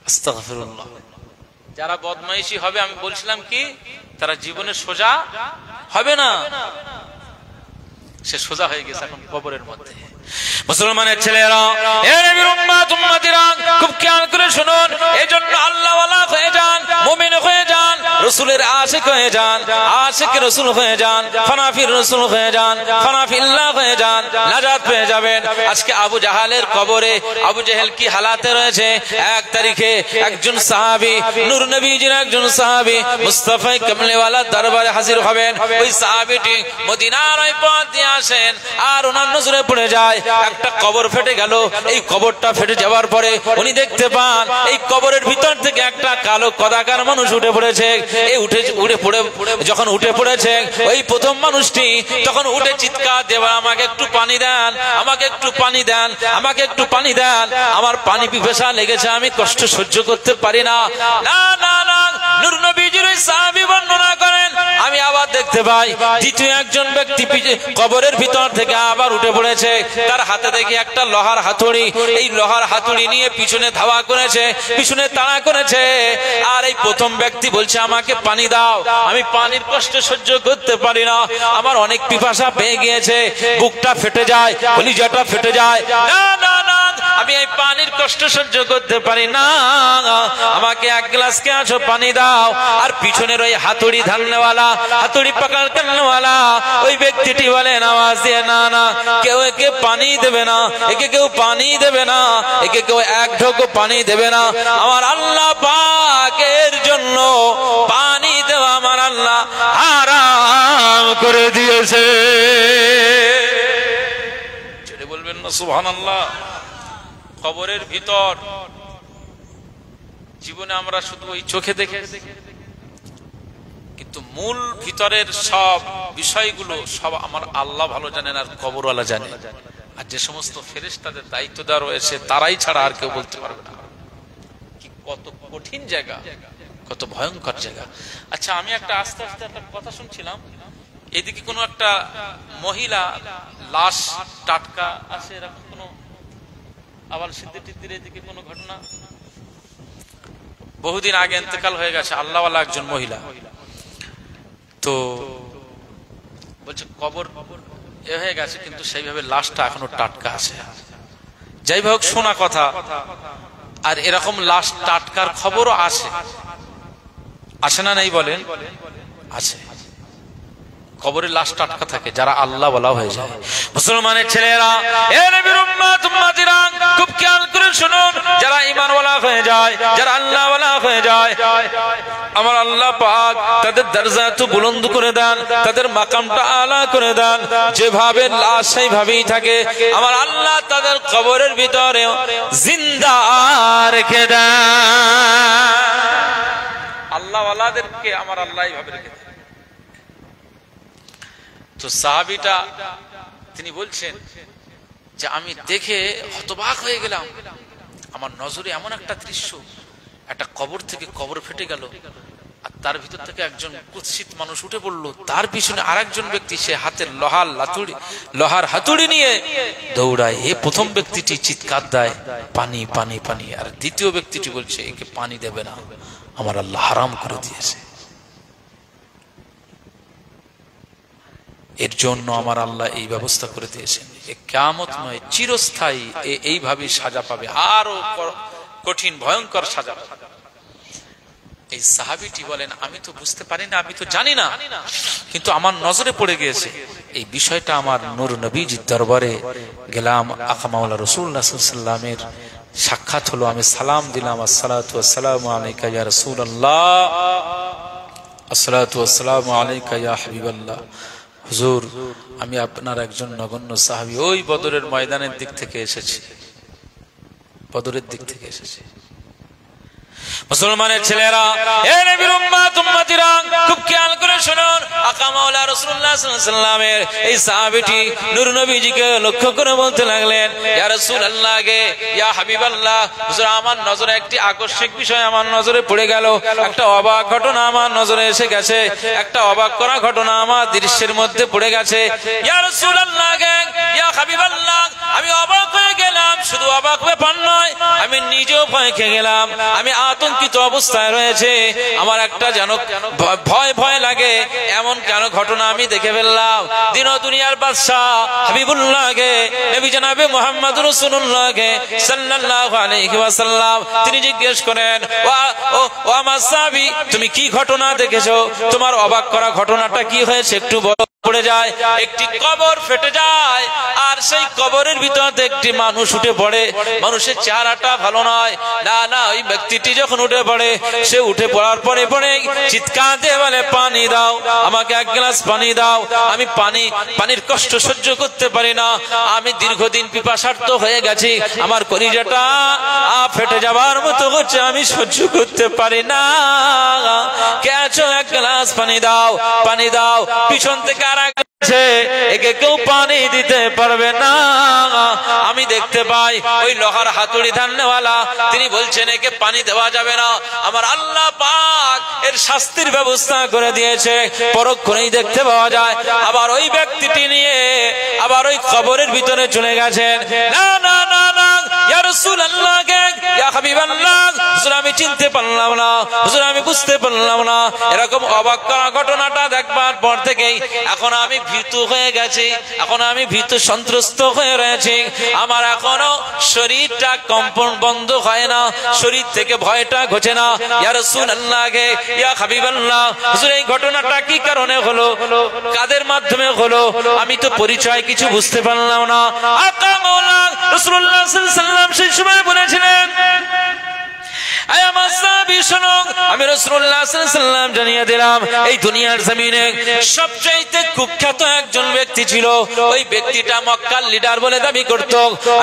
আস্তাগফিরুল্লাহ। যারা বদমাইশি হবে, আমি বলছিলাম কি, তারা জীবনে সোজা হবে না। সে সোজা হয়ে গেছে এখন কবরের মধ্যে। মুসলমানের ছেলেরা, এ নবীর উম্মত উম্মতিরা, খুব খেয়াল করে শুনুন, এজন্য আল্লাহওয়ালা হয়ে যান, মুমিন হয়ে যান, রাসূলের আশিক হয়ে যান, আশিক রাসূল হয়ে যান, ফানাফির রাসূল হয়ে যান, ফানাফিল্লাহ হয়ে যান, নাজাত পেয়ে যাবেন। আজকে আবু জাহালের কবরে আবু জেহেল কি হালাতে রয়েছে। 1 তারিখে একজন সাহাবী, নূর নবীজির একজন সাহাবী মুস্তাফা কামলেওয়ালা দরবারে হাজির হবেন। ওই সাহাবীটি মদিনার ওই পথ দিয়ে আসেন, আর ওনার নজরে পড়ে যায় একটা কবর ফেটে গেল। এই কবরটা ফেটে যাওয়ার পরে উনি দেখতে পান এই কবরের ভিতর থেকে একটা কালো কদাকার মানুষ উঠে পড়েছে। এই যখন উঠে পড়েছে ওই প্রথম মানুষটি তখন উঠে চিৎকার দেওয়া, আমাকে একটু পানি দেন, আমাকে একটু পানি দেন, আমাকে একটু পানি দেন, আমার পানি পিপাসা লেগেছে, আমি কষ্ট সহ্য করতে পারি না। না না না, নূর নবীজির ওই সাহাবী বর্ণনা করেন, আমি আবার দেখতে পাই দ্বিতীয় একজন ব্যক্তি কবরের ভিতর থেকে আবার উঠে পড়েছে। তার হাতে দেখি একটা লোহার হাতুড়ি, এই লোহার হাতুড়ি নিয়ে পিছনে ধাওয়া করেছে, পিছনে তাড়া করেছে। আর এই প্রথম ব্যক্তি বলছে, আমাকে পানি দাও, আমি পানির কষ্ট সহ্য করতে পারি না, আমার অনেক পিপাসা পেয়ে গিয়েছে, বুকটা ফেটে যায়, কলিজাটা ফেটে যায়, না না না, আমি এই পানির কষ্ট সহ্য করতে পারি না, আমাকে 1 গ্লাস কে আছো পানি দাও। আর পিছনের ওই হাতুড়ি ধারনেওয়ালা, হাতুড়ি পাকার কান্নওয়ালা ওই ব্যক্তিটি বলেন আওয়াজ দিয়ে, না না, কেউ একে পানি দেবে না, একে কেউ পানি দেবে না, একে কেউ 1 ঢোক পানি দেবে না, আমার আল্লাহ পাকের জন্য পানি দেওয়া আমার আল্লাহ হারাম করে দিয়েছে। ছেড়ে বলবেন না সুবহানাল্লাহ। কবরের ভিতর জীবনে আমরা শুধু ওই চোখে দেখে, কিন্তু মূল ভিতরের সব বিষয়গুলো সব আমার আল্লাহ ভালো জানেন আর কবরওয়ালা জানেন। আর যে সমস্ত ফেরেশতাদের দায়িত্বদার রয়েছে তারাই ছাড়া আর কেউ বলতে পারবে না। কি কত কঠিন জায়গা, কত ভয়ঙ্কর জায়গা। আচ্ছা, আমি একটা আস্তে আস্তে একটা কথা শুনছিলাম, এদিকে কোনো একটা মহিলা লাশ টাটকা আছে, এরকম কোনো আবার সিদ্দির এদিকে কোনো ঘটনা? বহুদিন আগে ইন্তেকাল হয়ে গেছে আল্লাহওয়ালা একজন মহিলা, তো বলছে কবর এ হয়ে গেছে কিন্তু সেইভাবে লাশটা এখনো টাটকা আছে। যাই হোক, শোনা কথা। আর এরকম লাশ টাটকার খবরও আসে, আসে না নেই বলেন? আছে। কবরের লাশ টাটকা থাকে যারা আল্লাহ ওয়ালা হয়ে যায়। মুসলমানের ছেলেরা, এ নবীর উম্মত উম্মতিরা, খুব খেয়াল করে শুনুন, যারা ঈমান ওয়ালা হয়ে যায়, যারা আল্লাহ ওয়ালা হয়ে যায়, আমার আল্লাহ পাক তাদের দরজাত বুলন্দ করে দেন, তাদের মাকামটা আলা করে দেন। যেভাবে লাশ সেইভাবেই থাকে, আমার আল্লাহ তাদের কবরের ভিতরে জিন্দা রেখে দেন। আল্লাহ ওয়ালাদেরকে আমার আল্লাহ এইভাবে রেখে দেন। তো সাহাবীটা তিনি বলছেন যে আমি দেখে হতবাক হয়ে গেলাম, আমার নজরে এমন একটা দৃশ্য, একটা কবর থেকে কবর ফেটে গেল, আর তার ভিতর থেকে একজন কুৎসিত মানুষ উঠে পড়লো, তার পিছনে আরেকজন ব্যক্তি, সে হাতের লোহার হাতুড়ি নিয়ে দৌড়ায়। এ প্রথম ব্যক্তিটি চিৎকার দেয়, পানি পানি পানি, আর দ্বিতীয় ব্যক্তিটি বলছে একে পানি দেবে না, আমার আল্লাহ হারাম করে দিয়েছে। এর জন্য আমার আল্লাহ এই ব্যবস্থা করে দিয়েছেন, কিয়ামত নয় চিরস্থায়ী এইভাবে সাজা পাবে, আরো কঠিন ভয়ঙ্কর সাজা পাবে। এই সাহাবীটি বলেন, আমি তো বুঝতে পারি না, আমি তো জানি না, কিন্তু আমার নজরে পড়ে গিয়েছে এই বিষয়টা। আমার নূর নবীজির দরবারে গেলাম, আকা মাওলা রাসূলুল্লাহ সাল্লাল্লাহু আলাইহি ওয়াসাল্লামের সাক্ষাৎ হলো, আমি সালাম দিলাম, আসসালাতু ওয়াসসালামু আলাইকা ইয়া রাসূলুল্লাহ, আসসালাতু ওয়াসসালামু আলাইকা ইয়া হাবিবাল্লাহ। হুজুর, আমি আপনার একজন নগণ্য সাহাবী, ওই বদরের ময়দানের দিক থেকে এসেছি, বদরের দিক থেকে এসেছি। মুসলমানের ছেলেরা, এ নবীর উম্মত উম্মতিরা, খুব খেয়াল করে শুনুন, আকা মাওলা রাসূলুল্লাহ সাল্লাল্লাহু আলাইহি ওয়াসাল্লামের এই সাহাবীটি নূর নবীজিকে লক্ষ্য করে বলতে লাগলেন, ইয়া রাসূলুল্লাহ গে, ইয়া হাবিবাল্লাহ, হুজুর আমার নজরে একটি আকস্মিক বিষয় আমার নজরে পড়ে গেল, একটা অবাক ঘটনা আমার নজরে এসে গেছে, একটা অবাক করা ঘটনা আমার দৃশ্যের মধ্যে পড়ে গেছে। ইয়া রাসূলুল্লাহ গে, ইয়া হাবিবাল্লাহ, আমি অবাক হয়ে গেলাম, শুধু অবাক ব্যাপার নয়, আমি নিজেও ভয় খেয়ে গেলাম, আমি আতঙ্কিত অবস্থায় রয়েছে, আমার একটা যেন ভয় ভয় লাগে এমন কেন ঘটনা আমি দেখে ফেললাম। দিন দুনিয়ার বাদশাহ হাবিবুল্লাহকে, নবী জনাবে মুহাম্মদ রাসূলুল্লাহকে সাল্লাল্লাহু আলাইহি ওয়াসাল্লাম তিনি জিজ্ঞেস করেন, ও আমার সাহাবী, তুমি কি ঘটনা দেখেছো? তোমার অবাক করা ঘটনাটা কি হয়েছে একটু বলো। পড়ে যায়, একটি কবর ফেটে যায়, আর সেই কবরের ভিতরে একটি মানুষ উঠে পড়ে। মানুষের চেহারাটা ভালো নয়। না না, ওই ব্যক্তিটি যখন উঠে পড়ে, সে উঠে পড়ার পরে পরে চিৎকার দিয়ে বলে, পানি দাও, আমাকে এক গ্লাস পানি দাও। আমি পানির কষ্ট সহ্য করতে পারি না, আমি দীর্ঘদিন পিপাসার্ত হয়ে গেছি, আমার কলিজাটা ফেটে যাবার মতো হচ্ছে, আমি সহ্য করতে পারি না, কে আছো, এক গ্লাস পানি দাও, পানি দাও। পিছন থেকে একে কেউ পানি দিতে পারবে না। আমি দেখতে পাই ওই লোহার হাতুড়ি ধান্নেওয়ালা তিনি বলছেন একে পানি দেওয়া যাবে না, আমার আল্লাহ পাক এর শাস্তির ব্যবস্থা করে দিয়েছে। পরক্ষণেই দেখতে পাওয়া যায় আবার ওই ব্যক্তিটি নিয়ে আবার ওই কবরের ভিতরে চলে গেছেন। না না না না, ইয়া রাসূলুল্লাহ, ইয়া হাবিবাল্লাহ, হুজুর আমি চিনতে পারলাম না, হুজুর আমি বুঝতে পারলাম না। এরকম অবাক করা ঘটনাটা দেখবার পর থেকেই এখন আমি ভীতু হয়ে গেছি, এখন আমি ভীতু সন্ত্রস্ত হয়ে রয়েছি। আমার এখনো শরীরটা কম্পন বন্ধ হয় না, শরীর থেকে ভয়টা ঘোচে না। ইয়া রাসূলুল্লাহ, ইয়া হাবিবাল্লাহ, হুজুর এই ঘটনাটা কি কারণে হলো, কাদের মাধ্যমে হলো, আমি তো পরিচয় কিছু বুঝতে পারলাম না। আকা মাওলা রাসূলুল্লাহ সাল্লাল্লাহু আলাইহি ওয়াসাল্লাম সেই সময় বলেছিলেন, আমি রাসূলুল্লাহ সাল্লাল্লাহু আলাইহি ওয়াসাল্লাম জানিয়ে দিলাম এই দুনিয়ার জমিনে সবচাইতে কুখ্যাত একজন ব্যক্তি ছিল। ওই ব্যক্তিটা মক্কার লিডার বলে দাবি করত।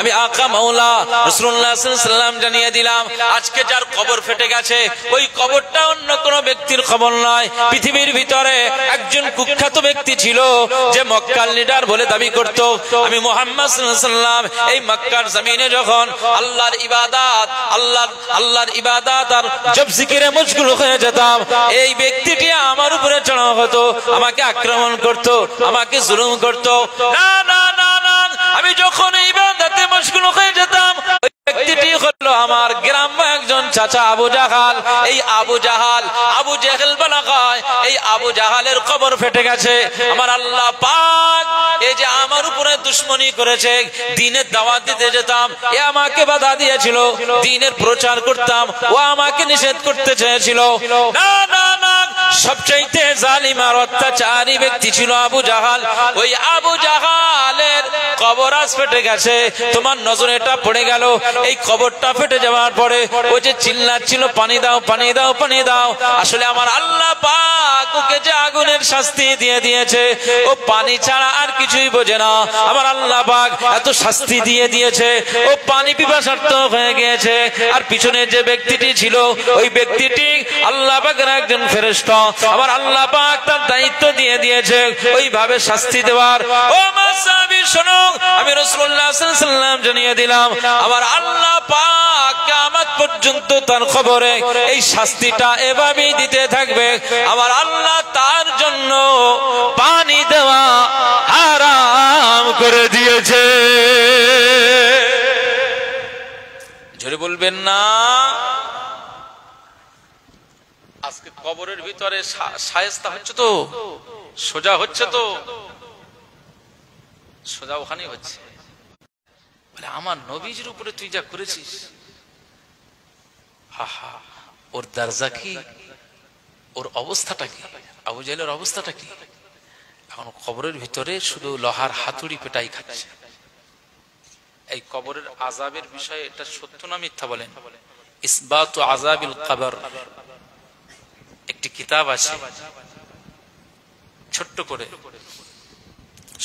আমি আকা মাওলা রাসূলুল্লাহ সাল্লাল্লাহু আলাইহি ওয়াসাল্লাম জানিয়ে দিলাম আজকে যার কবর ফেটে গেছে ওই কবরটা অন্য কোনো ব্যক্তির কবর নয়। পৃথিবীর ভিতরে একজন কুখ্যাত ব্যক্তি ছিল যে মক্কার লিডার বলে দাবি করত। আমি মুহাম্মদ সাল্লাল্লাহু আলাইহি ওয়াসাল্লাম এই মক্কার জমিনে যখন আল্লাহর ইবাদত আর জব জিকিরে মশগুল হয়ে যেতাম, এই ব্যক্তিটি আমার উপরে চড়াও হতো, আমাকে আক্রমণ করত, আমাকে জুলুম করত। না না না না, আমি যখন ইবাদতে মশগুল হয়ে যেতাম ওই ব্যক্তিটি হলো আমার গ্রাম্য একজন চাচা আবু জাহাল। এই আবু জেহেল বলা হয়, এই আবু জাহালের কবর ফেটে গেছে। আমার আল্লাহ পাক এই যে আমার উপরে দুশমনি করেছে, দ্বীনের দাওয়াত দিতে যেতাম, এ আমাকে বাধা দিয়েছিল, দ্বীনের প্রচার করতাম, ও আমাকে নিষেধ করতে চেয়েছিল। না না না, সবচাইতে জালিম আর অত্যাচারী ব্যক্তি ছিল আবু জাহাল। ওই আবু জাহালের কবর আজ ফেটে গেছে। তোমার নজরে এটা পড়ে গেল, এই কবরটা ফেটে যাওয়ার পরে ও যে চিল্লাচ্ছিল পানি দাও পানি দাও পানি দাও, আসলে আমার আল্লাহ পাক ওকে যে আগুনের শাস্তি দিয়ে দিয়েছে, ও পানি ছাড়া আর কিছুই বোঝে না। আমার আল্লাহ পাক এত শাস্তি দিয়ে দিয়েছে, ও পানি পিপাসার্ত হয়ে গিয়েছে। আর পিছনে যে ব্যক্তিটি ছিল ওই ব্যক্তিটি আল্লাহ পাকের একজন ফেরেশতা। আমার আল্লাহ পাক তার দায়িত্ব দিয়ে দিয়েছে ওইভাবে শাস্তি দেওয়ার। ও মাসাবি শোনো, আমি রাসূলুল্লাহ সাল্লাল্লাহু আলাইহি ওয়াসাল্লাম জানিয়ে দিলাম আমার আল্লাহ পাক কিয়ামত পর্যন্ত তার খবরে এই শাস্তিটা এভাবেই দিতে থাকবে। আমার আল্লাহ তার জন্য পানি দেওয়া হারাম করে দিয়েছে। জোরে বলবেন না। আজকে কবরের ভিতরে শায়েস্তা হচ্ছে তো, সোজা হচ্ছে তো, সোজা ওখানেই হচ্ছে। বলে আমার নবীজির উপরে তুই যা করেছিস, হাহা, ওর দরজা কি, ওর অবস্থাটা কি, আবু জাহেলের অবস্থাটা কি। এখন কবরের ভিতরে শুধু লোহার হাতুড়ি পেটাই খাচ্ছে। এই কবরের আযাবের বিষয়ে এটা সত্য না মিথ্যা বলেন? ইসবাতু আযাবিল কবর একটি কিতাব আছে, ছোট্ট করে,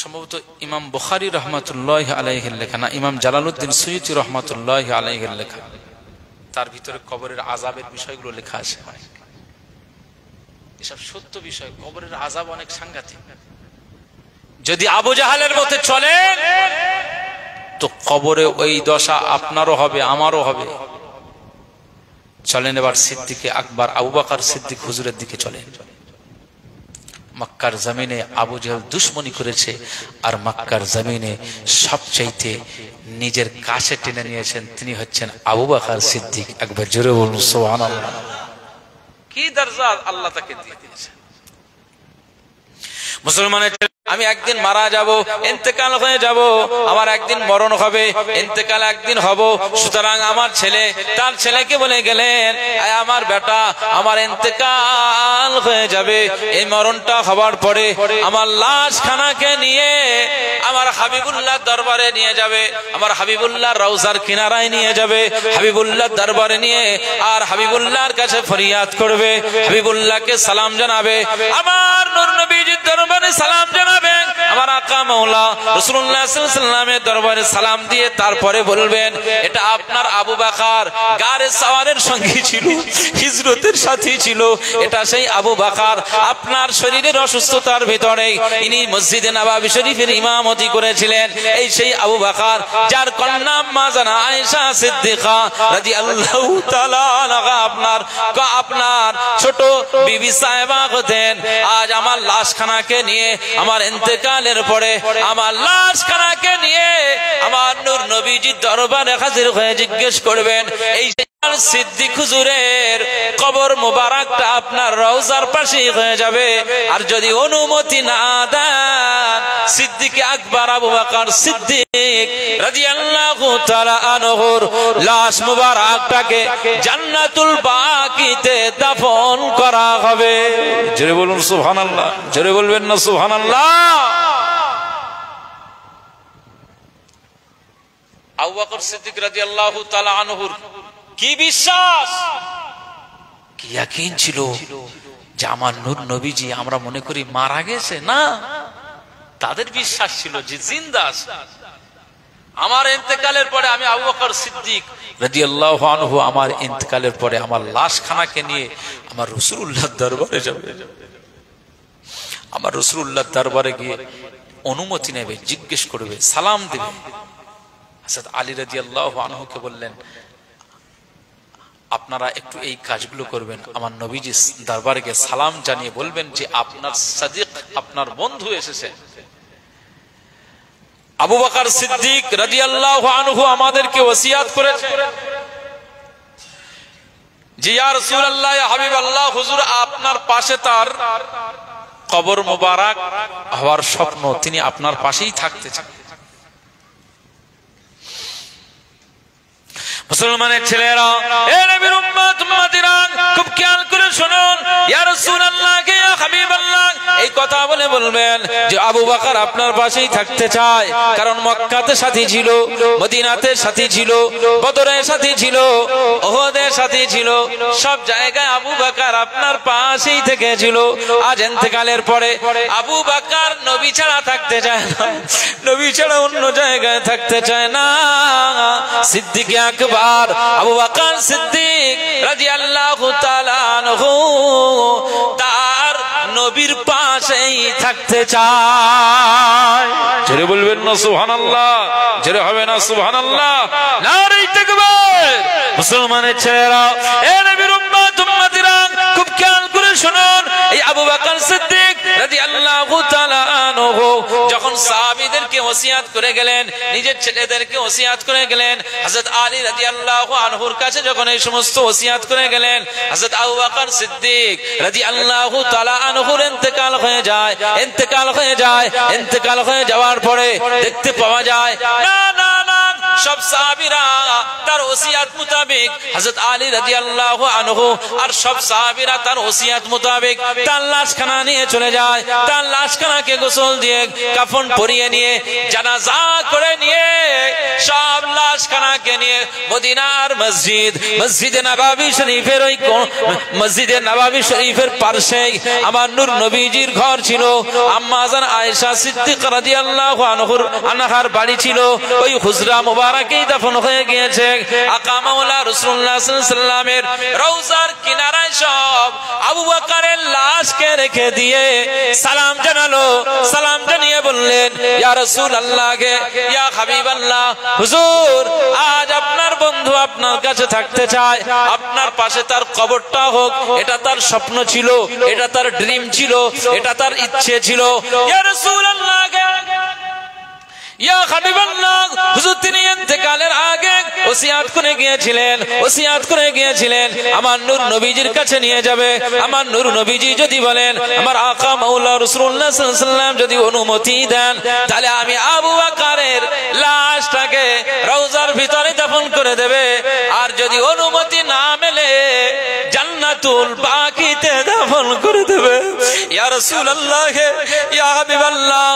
সম্ভবত ইমাম বুখারী রহমাতুল্লাহি আলাইহির লেখা, না ইমাম জালালউদ্দিন সুয়ুতী রহমাতুল্লাহি আলাইহির লেখা। তার ভিতরে কবরের আযাবের বিষয়গুলো লেখা আছে। এসব সত্য বিষয়। কবরের আযাব অনেক সাংঘাতিক। যদি আবু জাহালের মতে চলেন তো কবরে ওই দশা আপনারও হবে, আমারও হবে। চলেন এবার সিদ্দিকে আকবর আবু বকর সিদ্দিক হুজুরের দিকে চলেন। মক্কার জমিনে আবু জেহেল দুশমনি করেছে, আর মক্কার জমিনে সবচাইতে নিজের কাছে টেনে নিয়েছেন তিনি হচ্ছেন আবু বকর সিদ্দিক। একবার জোরে বলুন সুবহানাল্লাহ। কি দরজা আল্লাহ তাকে দিয়ে দিয়েছেন। মুসলমানের আমি একদিন মারা যাব, ইন্তেকাল হয়ে যাব, আমার একদিন মরণ হবে, ইন্তেকাল একদিন হব। সুতরাং আমার ছেলে তার ছেলেকে বলে গেলেন, আমার বেটা আমার ইন্তেকাল হয়ে যাবে, এই মরণটা হবার পরে আমার লাশ খানাকে নিয়ে আমার হাবিবুল্লাহ দরবারে নিয়ে যাবে, আমার হাবিবুল্লাহ রওজার কিনারায় নিয়ে যাবে, হাবিবুল্লাহ দরবারে নিয়ে আর হাবিবুল্লাহর কাছে ফরিয়াদ করবে, হাবিবুল্লাহকে সালাম জানাবে, আমার নূর নবীজির দরবারে সালাম জানাবে, আমার আকা মাওলা রাসূলুল্লাহ সাল্লাল্লাহু আলাইহি ওয়াসাল্লামের দরবারে সালাম দিয়ে তারপরে বলবেন, এটা আপনার আবু বকর গারে সাওয়ারের সঙ্গী ছিল, হিজরতের সাথী ছিল, এটা সেই আবু বকর আপনার শরীরের অসুস্থতার ভিতরে ইনি মসজিদে নববী শরীফের ইমামতি করেছিলেন, এই সেই আবু বকর যার কন্যা মা জানা আয়েশা সিদ্দিকা রাদিয়াল্লাহু তাআলা আনহা আপনার ছোট বিবি সাহেবা হতেন। আজ আমার লাশখানাকে নিয়ে আমার ইন্তেকালের পরে আমার লাশখানাকে নিয়ে আমার নূর নবীজির দরবারে হাজির হয়ে জিজ্ঞেস করবেন, এই সিদ্দিক হুজুরের কবর মোবারকটা আপনার রওজার পাশেই হয়ে যাবে, আর যদি অনুমতি না দেন সিদ্দিক আকবর আবু বকর সিদ্দিক রাদিয়াল্লাহু তাআলা আনহুর লাশ মোবারকটাকে জান্নাতুল বাকিতে দাফন করা হবে। জোরে বলুন সুবহানাল্লাহ, জোরে বলবেন না সুবহানাল্লাহ। আবু বকর সিদ্দিক রাদিয়াল্লাহু তাআলা আনহুর কি বিশ্বাস, কি ইয়াকিন ছিল যে আমার নূর নবীজি আমরা মনে করি মারা গেছে, না, তাদের বিশ্বাস ছিল যে জিন্দা আছে। আমার ইন্তেকালের পরে আমি আবু বকর সিদ্দিক রাদিয়াল্লাহু আনহু আমার ইন্তেকালের পরে আমার লাশখানাকে নিয়ে আমার রাসূলুল্লাহর দরবারে যাবে, আমার রাসূলুল্লাহর দরবারে গিয়ে অনুমতি নেবে, জিজ্ঞেস করবে, সালাম দেবে। হযরত আলী রাদিয়াল্লাহু আনহুকে বললেন, আপনারা একটু এই কাজগুলো করবেন, আমার নবীজি দরবারে গিয়ে সালাম জানিয়ে বলবেন যে আপনার সাদিক আপনার বন্ধু এসেছে। আবু বকর সিদ্দিক রাদিয়াল্লাহু আনহু আমাদেরকে ওসিয়াত করেছে যে ইয়া রাসূলুল্লাহ ইয়া হাবিবাল্লাহ, হুজুর আপনার পাশে তার কবর মোবারক হওয়ার স্বপ্ন, তিনি আপনার পাশেই থাকতে চান। মুসলমানের ছেলেরা, এ নবীর উম্মত উম্মতিরা, খুব খেয়াল করে শুনুন, ইয়া রাসূলুল্লাহ ইয়া হাবিবাল্লাহ, এই কথা বলে বলবেন যে আবু বকর আপনার পাশেই থাকতে চায়, কারণ মক্কাতে সাথী ছিল, মদিনাতে সাথী ছিল, বদরের সাথী ছিল, উহুদের সাথী ছিল, সব জায়গায় আবু বকর আপনার পাশেই থেকেছিল। আজ ইন্তেকালের পরে আবু বকর নবী ছাড়া থাকতে চায় না, নবী ছাড়া অন্য জায়গায় থাকতে চায় না। সিদ্দিক আকবর আবু বকর সিদ্দিক রাদিয়াল্লাহু তাআলা আনহু তার নবীর পাশেই থাকতে চায়। জোরে বলবেন না সুবহানাল্লাহ, জোরে হবে না সুবহানাল্লাহ, নারে তাকবীর। মুসলমানের ছেলেরা, এ নবীর উম্মত উম্মতিরা, খুব খেয়াল করে শুনুন, এই আবু বকর সিদ্দিক রাদিয়াল্লাহু তাআলা আনহু যখন সাহাবীদেরকে ওসিয়াত করে গেলেন, নিজের ছেলেদেরকে ওসিয়াত করে গেলেন, হযরত আলী রাদিয়াল্লাহু আনহুর কাছে যখন এই সমস্ত ওসিয়াত করে গেলেন, হযরত আবু বকর সিদ্দিক রাদিয়াল্লাহু তাআলা আনহুর ইন্তেকাল হয়ে যায়। ইন্তেকাল হয়ে যাওয়ার পরে দেখতে পাওয়া যায় না না না, সব সাহাবীরা তার ওসিয়াত মোতাবেক হযরত আলী রাদিয়াল্লাহু আনহু আর সব সাহাবীরা তার ওসিয়াত মোতাবেক তার লাশখানা নিয়ে চলে যায়। তার লাশখানাকে গোসল দিয়ে কাফন পরিয়ে নিয়ে জানাজা করে নিয়ে সব লাশখানাকে নিয়ে মদিনার মসজিদে নববী শরীফের ওই মসজিদে নববী শরীফের পাশে আমার নূর নবীজির ঘর ছিল, আম্মা জান আয়েশা সিদ্দিকা রাদিয়াল্লাহু আনহার বাড়ি ছিল, ওই হুজরা মুবারাকেই দাফন হয়ে গিয়েছে। আকা মাওলা রাসূলুল্লাহ সাল্লাল্লাহু আলাইহি ওয়াসাল্লামের রওজার কিনারায় সব আবু বকরের লাশকে রেখে দিয়ে সালাম জানালো, সালাম জানিয়ে বললেন, ইয়া রাসূলুল্লাহ, ইয়া হাবিবাল্লাহ, হুজুর আজ আপনার বন্ধু আপনার কাছে থাকতে চায়, আপনার পাশে তার কবরটা হোক, এটা তার স্বপ্ন ছিল, এটা তার ড্রিম ছিল, এটা তার ইচ্ছে ছিল। ইয়া রাসূলুল্লাহ, ইয়া হাবিবাল্লাহ, হুজুর তিনি ইন্তেকালের আগে ওসিয়াত করে গিয়েছিলেন আমার নূর নবীজির কাছে নিয়ে যাবে। আমার নূর নবীজি যদি বলেন, আমার আকা মাওলা রাসূলুল্লাহ সাল্লাল্লাহু আলাইহি ওয়াসাল্লাম যদি অনুমতি দেন, তাহলে আমি আবু বকরের লাশটাকে রওজার ভিতরে দাফন করে দেবে। আর যদি অনুমতি না মেলে জান্নাতুল বাকিতে দাফন করে দেবে। ইয়া রাসূলুল্লাহ, ইয়া হাবিবাল্লাহ,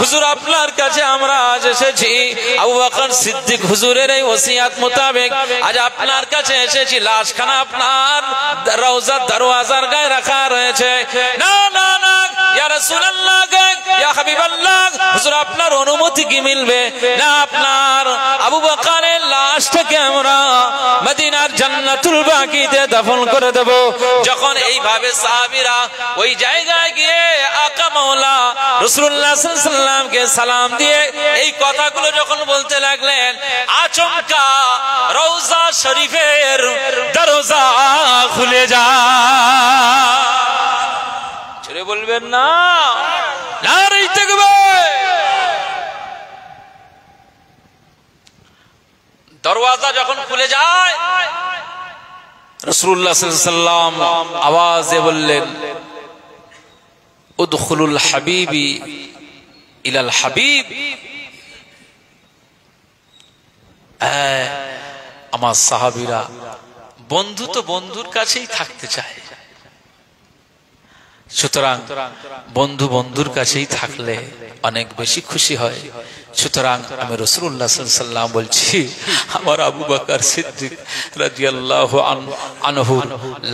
হুজুর আপনার কাছে আমরা আজ এসেছি আবু বকর সিদ্দিক হুজুরের এই ওসিয়াত মোতাবেক আজ আপনার কাছে এসেছি। লাশখানা আপনার রওজার দরওয়াজার গায়ে রাখা রয়েছে। না না না, ইয়া রাসূলুল্লাহ, ইয়া হাবিবাল্লাহ, হুজুর আপনার অনুমতি কি মিলবে না আপনার আবু বকরের লাশটাকে আমরা মদিনার জান্নাতুল বাকিতে দাফন করে দেব। যখন এইভাবে সাহাবীরা ওই জায়গায় গিয়ে আকা মাওলা রাসূলুল্লাহ সাল্লাল্লাহু আলাইহি ওয়াসাল্লামকে সালাম দিয়ে এই কথাগুলো যখন বলতে লাগলেন, আচমকা রওজা শরীফের দরজা খুলে যায়। ছেড়ে বলবেন না, নারে তাকবীর। দরওয়াজা যখন খুলে যায়, রাসূলুল্লাহ সাল্লাল্লাহু আলাইহি ওয়াসাল্লাম আওয়াজে বললেন, উদখুলুল হাবিবি ইলাল হাবিব। আমার সাহাবীরা বন্ধু তো বন্ধুর কাছেই থাকতে চায়, সুতরাং বন্ধু বন্ধুর কাছেই থাকলে অনেক বেশি খুশি হয়। সুতরাং আমি রাসূলুল্লাহ সাল্লাল্লাহু আলাইহি ওয়াসাল্লাম বলছি, আমার আবু বকর সিদ্দিক রাদিয়াল্লাহু আনহু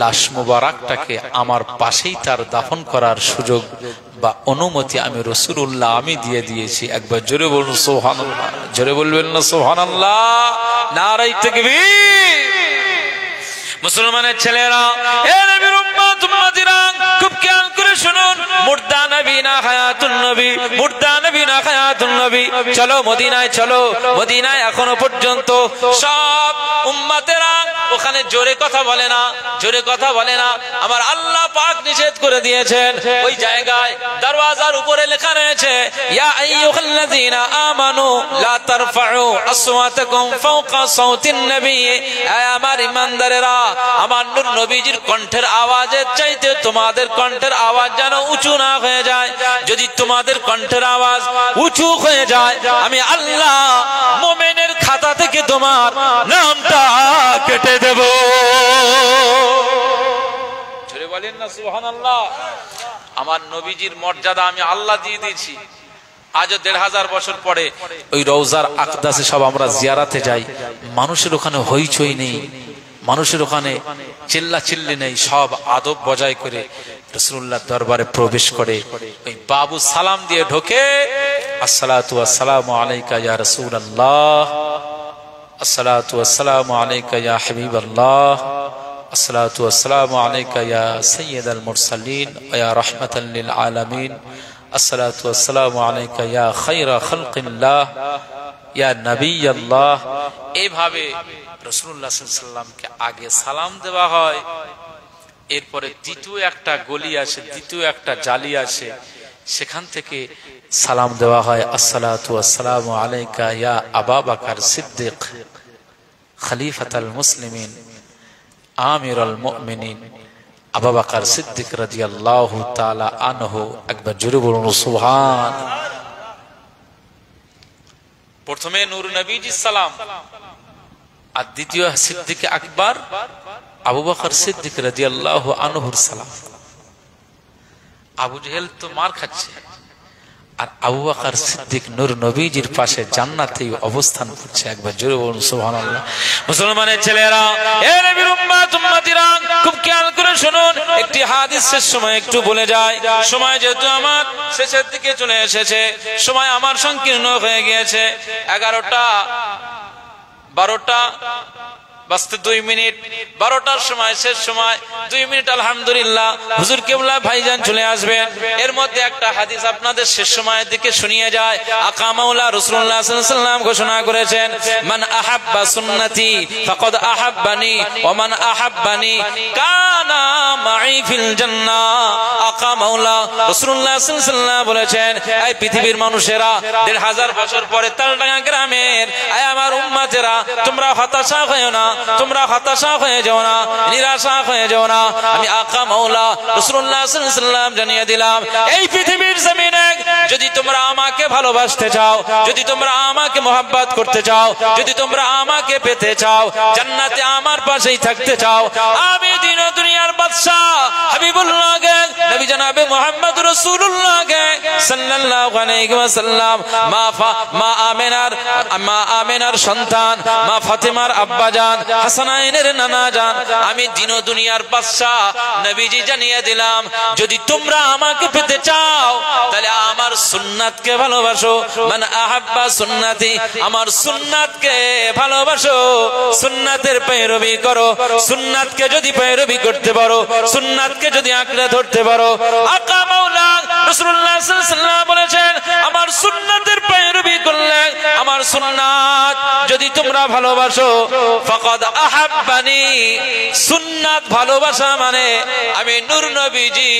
লাশ মুবারকটাকে আমার পাশেই তার দাফন করার সুযোগ বা অনুমতি আমি রাসূলুল্লাহ আমি দিয়ে দিয়েছি। একবার জোরে বলুন সুবহানাল্লাহ, জোরে বলবেন না সুবহানাল্লাহ, নারে তাকবীর। মুসলমানের ছেলেরা, এ নবীর উম্মত উম্মতিরা, খুব খেয়াল করে শুনুন, মুর্দা নবী না হায়াতুন নবী, মুর্দা নবী না হায়াতুন নবী। চলো মদিনায়, চলো মদিনায়। এখনো পর্যন্ত সব উম্মতেরা ওখানে জোরে কথা বলে না, জোরে কথা বলে না। আমার আল্লাহ পাক নিষেধ করে দিয়েছেন। ওই জায়গায় দরওয়াজার উপরে লেখা রয়েছে, ইয়া আইয়ুহাল্লাযীনা আমানু লা তারফাউ আসওয়াতাকুম ফাওকা সাওতিন নবী। আমার ঈমানদারেরা, আমার নূর নবীজির কণ্ঠের আওয়াজের চাইতে তোমাদের কণ্ঠের আওয়াজ যেন উঁচু না হয়ে যায়। যদি তোমাদের কণ্ঠের আওয়াজ উঁচু হয়ে যায়, আমি আল্লাহ মুমিনের খাতা থেকে তোমার নামটা কেটে দেব। জোরে বলেন না সুবহানাল্লাহ। আমার নবীজির মর্যাদা আমি আল্লাহ দিয়ে দিয়েছি। আজও ১৫০০ বছর পরে ওই রওজার আকদাসে সব আমরা জিয়ারাতে যাই, মানুষের ওখানে হইচই নেই, মানুষের ওখানে চিল্লা চিল্লি নেই, সব আদব বজায় করে রাসূলুল্লাহ দরবারে প্রবেশ করে ওই বাবু সালাম দিয়ে ঢোকে, আসসালাতু ওয়াসসালামু আলাইকা ইয়া রাসূলুল্লাহ, আসসালাতু ওয়াসসালামু আলাইকা ইয়া হাবিবাল্লাহ, আসসালাতু ওয়াসসালামু আলাইকা ইয়া সাইয়্যিদাল মুরসালিন ওয়া ইয়া রাহমাতাল লিল আলামিন, আসসালাতু ওয়াসসালামু আলাইকা ইয়া খায়রা খালকিল্লাহ ইয়া নবিয়াল্লাহ। এইভাবে রাসূলুল্লাহ সাল্লাল্লাহু আলাইহি ওয়াসাল্লামকে আগে সালাম দেওয়া হয়। এরপরে দ্বিতীয় একটা গলি আছে, দ্বিতীয় একটা জালি আছে, সেখান থেকে সালাম দেওয়া হয়, আসসালাতু ওয়াসসালামু আলাইকা ইয়া আবু বকর সিদ্দিক খলিফাতুল মুসলিমিন আমিরুল মুমিনিন আবু বকর সিদ্দিক রাদিয়াল্লাহু তাআলা আনহু। একবার জোরে বলুন সুবহান। প্রথমে নূর নবীজি সালাম, আর দ্বিতীয় সিদ্দিক আকবর আবু বকর সিদ্দিক রাদিয়াল্লাহু আনহুর সালাম। আবু জেহেল তো মার খাচ্ছে, আর আবু বকর সিদ্দিক নূর নবীজির পাশে জান্নাতেই অবস্থান করছে। একবার জোরে বলুন সুবহানাল্লাহ। মুসলমানের ছেলেরা, এ নবীর উম্মত উম্মতিরা, খুব খেয়াল করে শুনুন। একটি হাদিস শেষ সময় একটু বলে যায়, সময় যেহেতু আমার শেষের দিকে চলে এসেছে, সময় আমার সংকীর্ণ হয়ে গিয়েছে। 11টা 12টা বাসতে 2 মিনিট, 12টার সময় শেষ সময় 2 মিনিট আলহামদুলিল্লাহ হুজুর কিবলা ভাইজান চলে আসবেন। এর মধ্যে একটা হাদিস আপনাদের শেষ সময়ের দিকে শুনিয়ে যায়। আকা মাওলা রাসূলুল্লাহ সাল্লাল্লাহু আলাইহি ওয়াসাল্লাম ঘোষণা করেছেন, মান আহাব্বা সুন্নতি ফাকাদ আহাব্বানি ওয়া মান আহাব্বানি কানা মাই ফিল জান্নাহ। আকা মাওলা রাসূলুল্লাহ সাল্লাল্লাহু আলাইহি ওয়াসাল্লাম বলেছেন, এই পৃথিবীর মানুষেরা 1500 বছর পরে তালডাঙ্গা গ্রামের এই আমার উম্মতেরা তোমরা হতাশা হয়ো না, তোমরা হতাশা হয়ে যাও না, নিরাশা হয়ে যাও না। আমি আকা মাওলা রাসূলুল্লাহ সাল্লাল্লাহু আলাইহি ওয়াসাল্লাম জানিয়ে দিলাম, এই পৃথিবীর জমিনে যদি তোমরা আমাকে ভালোবাসতে চাও, যদি তোমরা আমাকে মহব্বত করতে চাও, যদি তোমরা আমাকে পেতে চাও, জান্নাতে আমার পাশেই থাকতে চাও, আমি দিন ও দুনিয়ার বাদশা হাবিবুল্লাহকে নবী জনাবে মুহাম্মদ রাসূলুল্লাহকে সাল্লাল্লাহু আলাইহি ওয়াসাল্লাম মা আমিনার সন্তান, মা ফাতেমার আব্বাজান, হাসানাইনের নানা জান, আমি দিন ও দুনিয়ার বাদশা নবীজি জানিয়ে দিলাম, যদি তোমরা আমাকে পেতে চাও তাহলে আমার সুন্নাতকে ভালোবাসো। মান আহাব্বা সুন্নতি, আমার সুন্নাতকে ভালোবাসো, সুন্নাতের পেরবি করো। সুন্নাতকে যদি পেরবি করতে পারো, সুন্নাতকে যদি আঁকড়ে ধরতে পারো, আকা মাওলা রাসূলুল্লাহ সাল্লাল্লাহু আলাইহি ওয়াসাল্লাম বলেছেন, আমার সুন্নাতের পেরবি করলে, আমার সুন্নাত যদি তোমরা ভালোবাসো, ফাকাদ আহাব্বানি, সুন্নাত ভালোবাসা মানে আমি নূর নবীজি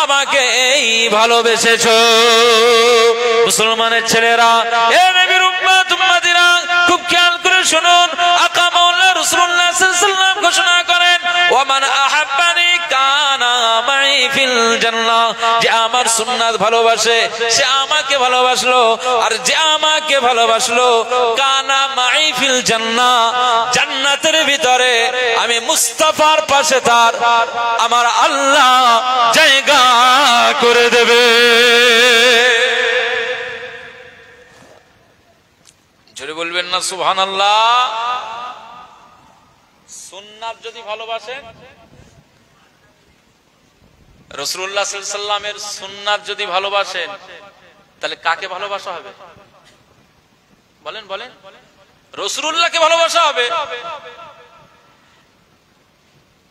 আমাকে এই ভালোবেসেছো। মুসলমানের ছেলেরা, এ নবীর উম্মত উম্মতিরা, খুব খেয়াল করে শুনুন। আকা মাওলা রাসূলুল্লাহ সাল্লাল্লাহু আলাইহি ওয়াসাল্লাম ঘোষণা করেন, ওয়া মান আহাব্বানি কানা মাই ফিল জান্নাহ, যে আমার সুন্নাত ভালোবাসে সে আমাকে ভালোবাসলো, আর যে আমাকে ভালোবাসলো কানা মাই ফিল জান্নাহ, জান্নাতের ভিতরে আমি মুস্তাফার পাশে তার আমার আল্লাহ জায়গা করে দেবে। জোরে বলবেন না সুবহানাল্লাহ। সুন্নাত যদি ভালোবাসেন, রাসূলুল্লাহ সাল্লাল্লাহু আলাইহি ওয়াসাল্লামের সুন্নাত যদি ভালোবাসেন, তাহলে কাকে ভালোবাসা হবে? বলেন বলেন। রাসূলুল্লাহকে ভালোবাসা হবে।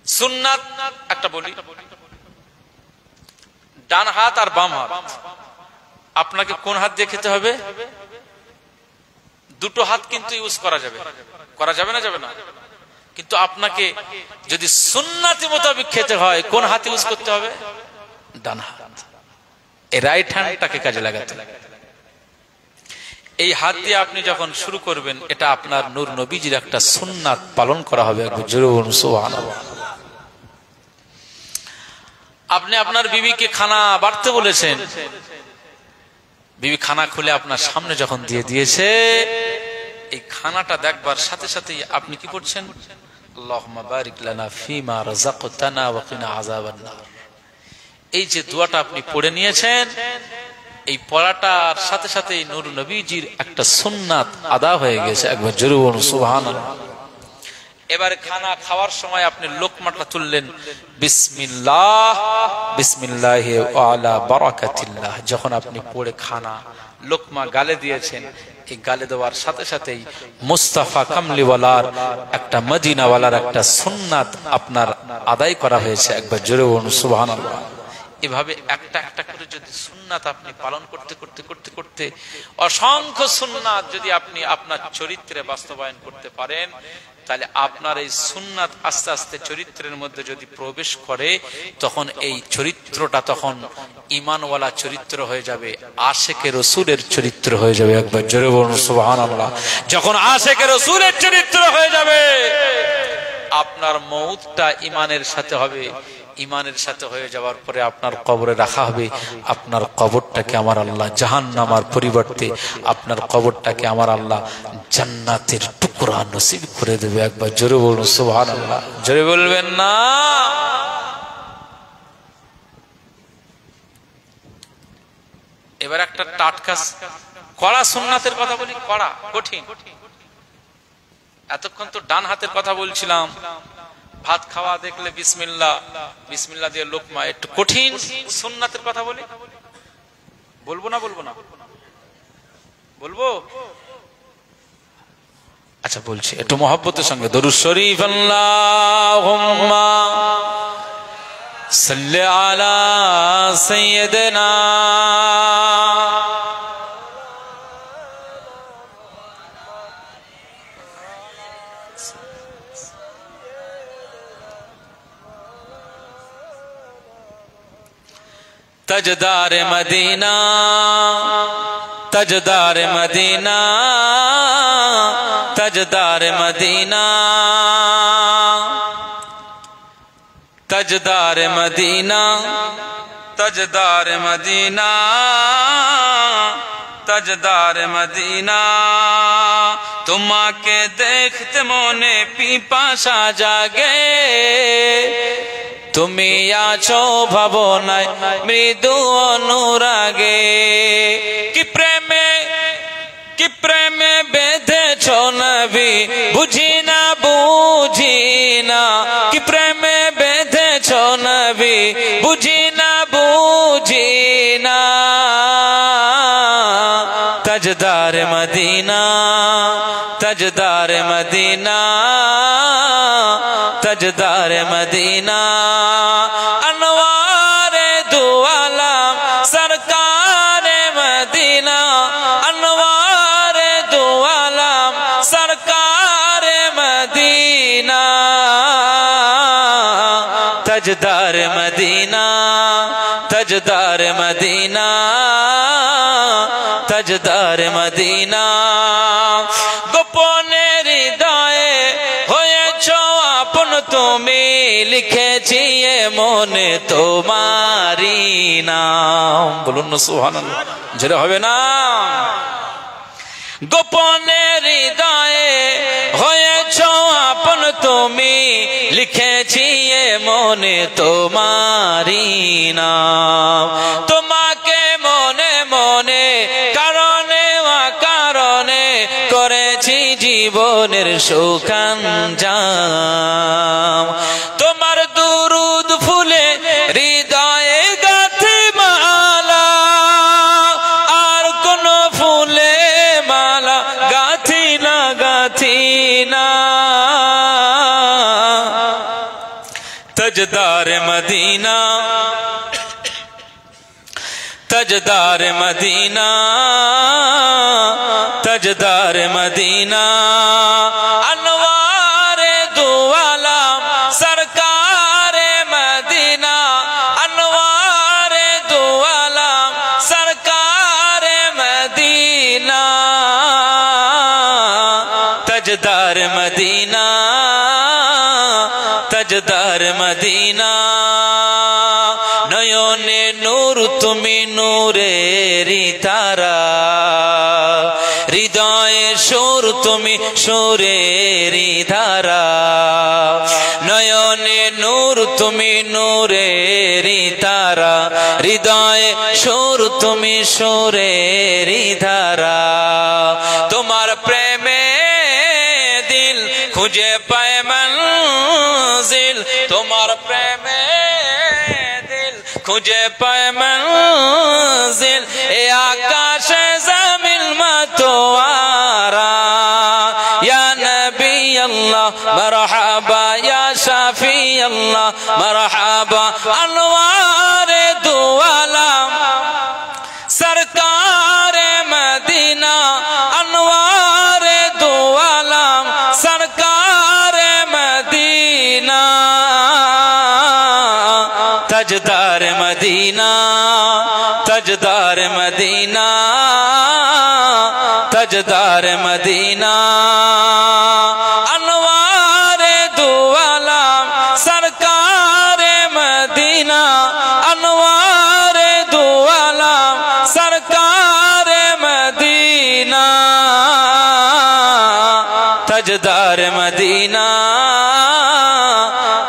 সুন্নাত একটা বলি, ডান হাত আর বাম হাত, আপনাকে কোন হাত দিয়ে খেতে হবে? দুটো হাত কিন্তু ইউজ করা যাবে, করা যাবে না? যাবে না। কিন্তু আপনাকে যদি সুন্নতি মোতাবেক খেতে হয়, কোন হাত ইউজ করতে হবে? ডান হাত। এই রাইট হ্যান্ডটাকে কাজে লাগাতে হবে। এই হাত দিয়ে আপনি যখন শুরু করবেন, এটা আপনার নূর নবীজির একটা সুন্নাত পালন করা হবে। একবার জোরে বলুন সুবহানাল্লাহ। আপনি আপনার বিবিকে খানা বাড়তে বলেছেন, বিবি খানা খুলে আপনার সামনে যখন দিয়ে দিয়েছে, এই খানাটা দেখবার সাথে সাথে আপনি কি করছেন? আল্লাহুম্মা বারিক লানা ফিমা রাযাকতানা ওয়া কিনা আযাবান নার। এই যে দোয়াটা আপনি পড়ে নিয়েছেন, এই পড়াটার সাথে সাথে নূর নবীজির একটা সুন্নাত আদা হয়ে গেছে। একবার জোরে বলুন সুবহানাল্লাহ। এবারে খানা খাওয়ার সময় আপনি লোকমাটা তুললেন, বিসমিল্লাহ বিসমিল্লাহি ওয়া আলা বারাকাতিল্লাহ। যখন আপনি পড়ে খানা লোকমা গালে দিয়েছেন, এই গালে দেওয়ার সাথে সাথেই মুস্তাফা কামলিওয়ালার একটা মদিনাওয়ালার একটা সুন্নাত আপনার আদায় করা হয়েছে। একবার জোরে বলুন সুবহানাল্লাহ। এভাবে একটা একটা করে যদি সুন্নাত আপনি পালন করতে করতে করতে করতে অসংখ্য সুন্নাত যদি আপনি আপনার চরিত্রে বাস্তবায়ন করতে পারেন, তাহলে আপনার এই সুন্নাত আস্তে আস্তে চরিত্রের মধ্যে যদি প্রবেশ করে, তখন এই চরিত্রটা তখন ঈমানওয়ালা চরিত্র হয়ে যাবে, আশিকে রাসূলের চরিত্র হয়ে যাবে। একবার জোরে বলুন সুবহানাল্লাহ। যখন আশিকে রাসূলের চরিত্র হয়ে যাবে, আপনার মউতটা ঈমানের সাথে হবে। ঈমানের সাথে হয়ে যাওয়ার পরে আপনার কবরে রাখা হবে। আপনার কবরটাকে আমার আল্লাহ জাহান্নামের পরিবর্তে আপনার কবরটাকে আমার আল্লাহ জান্নাতের টুকরা নসিব করে দেবে। একবার জোরে বলুন সুবহানাল্লাহ। জোরে বলবেন না? এবার একটা টাটকা কড়া সুন্নাতের কথা বলি। কড়া, কঠিন। এতক্ষণ তো ডান হাতের কথা বলছিলাম, ভাত খাওয়া দেখলে বিসমিল্লাহ, বিসমিল্লাহ দিয়ে লোকমা। একটু কঠিন সুন্নাতের কথা বলি। বলবো না? বলবো না? বলবো। আচ্ছা বলছি একটু মহব্বতের সঙ্গে দরুদ শরীফ আল্লাহুম্মা সাল্লি আলা সাইয়্যিদিনা तजदार मदीना तजदार मदीना तजदार मदीना तजदार मदीना तजदार मदीना तजदार मदीना तुम्हाके देखते मोने पिपासा जागे তুমি আছো ভাবনায় মৃদু অনুরাগে কি প্রেমে বেঁধেছো নবী বুঝি না কি প্রেমে বেঁধেছো নবী বুঝি না তাজদার মদিনা তাজদার মদিনা तजदार मदीना अनवारे दो आलम सरकार मदीना अनवारे दो आलम सरकार मदीना तजदार मदीना तजदार मदीना तजदार मदीना गोपने हृदये তুমি লিখেছি মনে তোমারি নাম বলুন না সুবহানাল্লাহ জোরে হবে না গোপনে হৃদয়ে হয়েছো আপন তুমি লিখেছি মনে তোমারি নাম তোমাকে মনে মনে কারণে অকারণে করেছি জীবনের সুখাঞ্জাম তোমার দুরুদ ফুলে হৃদয়ে গাঁথি মালা আর কোন ফুলে মালা গাঁথি না तजदार मदीना तजदार मदीना तजदार मदीना अनवारे दो आलम सरकार मदीना अनवारे दो आलम सरकार मदीना तजदार मदीना तजदार मदीना नयने नूर तुमी नूरेरी तारा हृदये सुर तुमी सुरेरी धारा नयने नूर तुमी नूरेरी तारा हृदये सुर तुमी सुरेरी धारा तुम्हार प्रेमे दिल खुजे पाए मंजिल तुम्हार प्रेमे दिल खुजे पाए मंजिल ए आकाश जमीन मतवारा या नबी अल्लाह मरहबा या शाफी अल्लाह मरहबा अनवारे दो आलम सरकार मदीना अनवारे दो आलम सरकार मदीना तजदार मदीना तजदार मदीना तजदार मदीना अनवारे दो आलम सरकार मदीना अनवारे दो आलम सरकार मदीना तजदार मदीना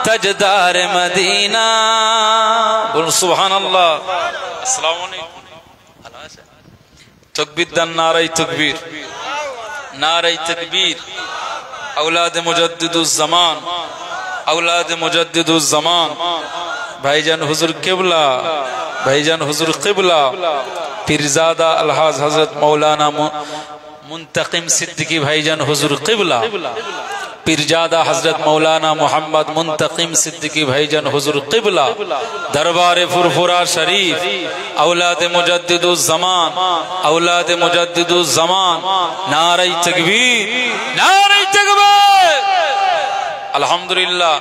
तजदार मदीना बोल सुभान अल्लाह अस्सलामु अलैकुम तकबीर दान नारे तकबीर नारे तकबीर औलाद मुजद्दिदुज ज़मान औलाद मुजद्दिदुज ज़मान भाईजान हुजूर किबला भाईजान हुजूर किबला पीरजादा अलहाज हजरत मौलाना मुंतकिम सिद्दीकी भाईजान हुजूर किबला, पीरजादा हजरत मौलाना मोहम्मद मुंतकिम सिद्दीकी भाईजान हुजूर किबला, दरबार फुरफुरा शरीफ, औलाद मुजद्दिदुज ज़मान, औलाद मुजद्दिदुज ज़मान, नारे तकबीर, नारे तकबीर, अल्हम्दुलिल्लाह।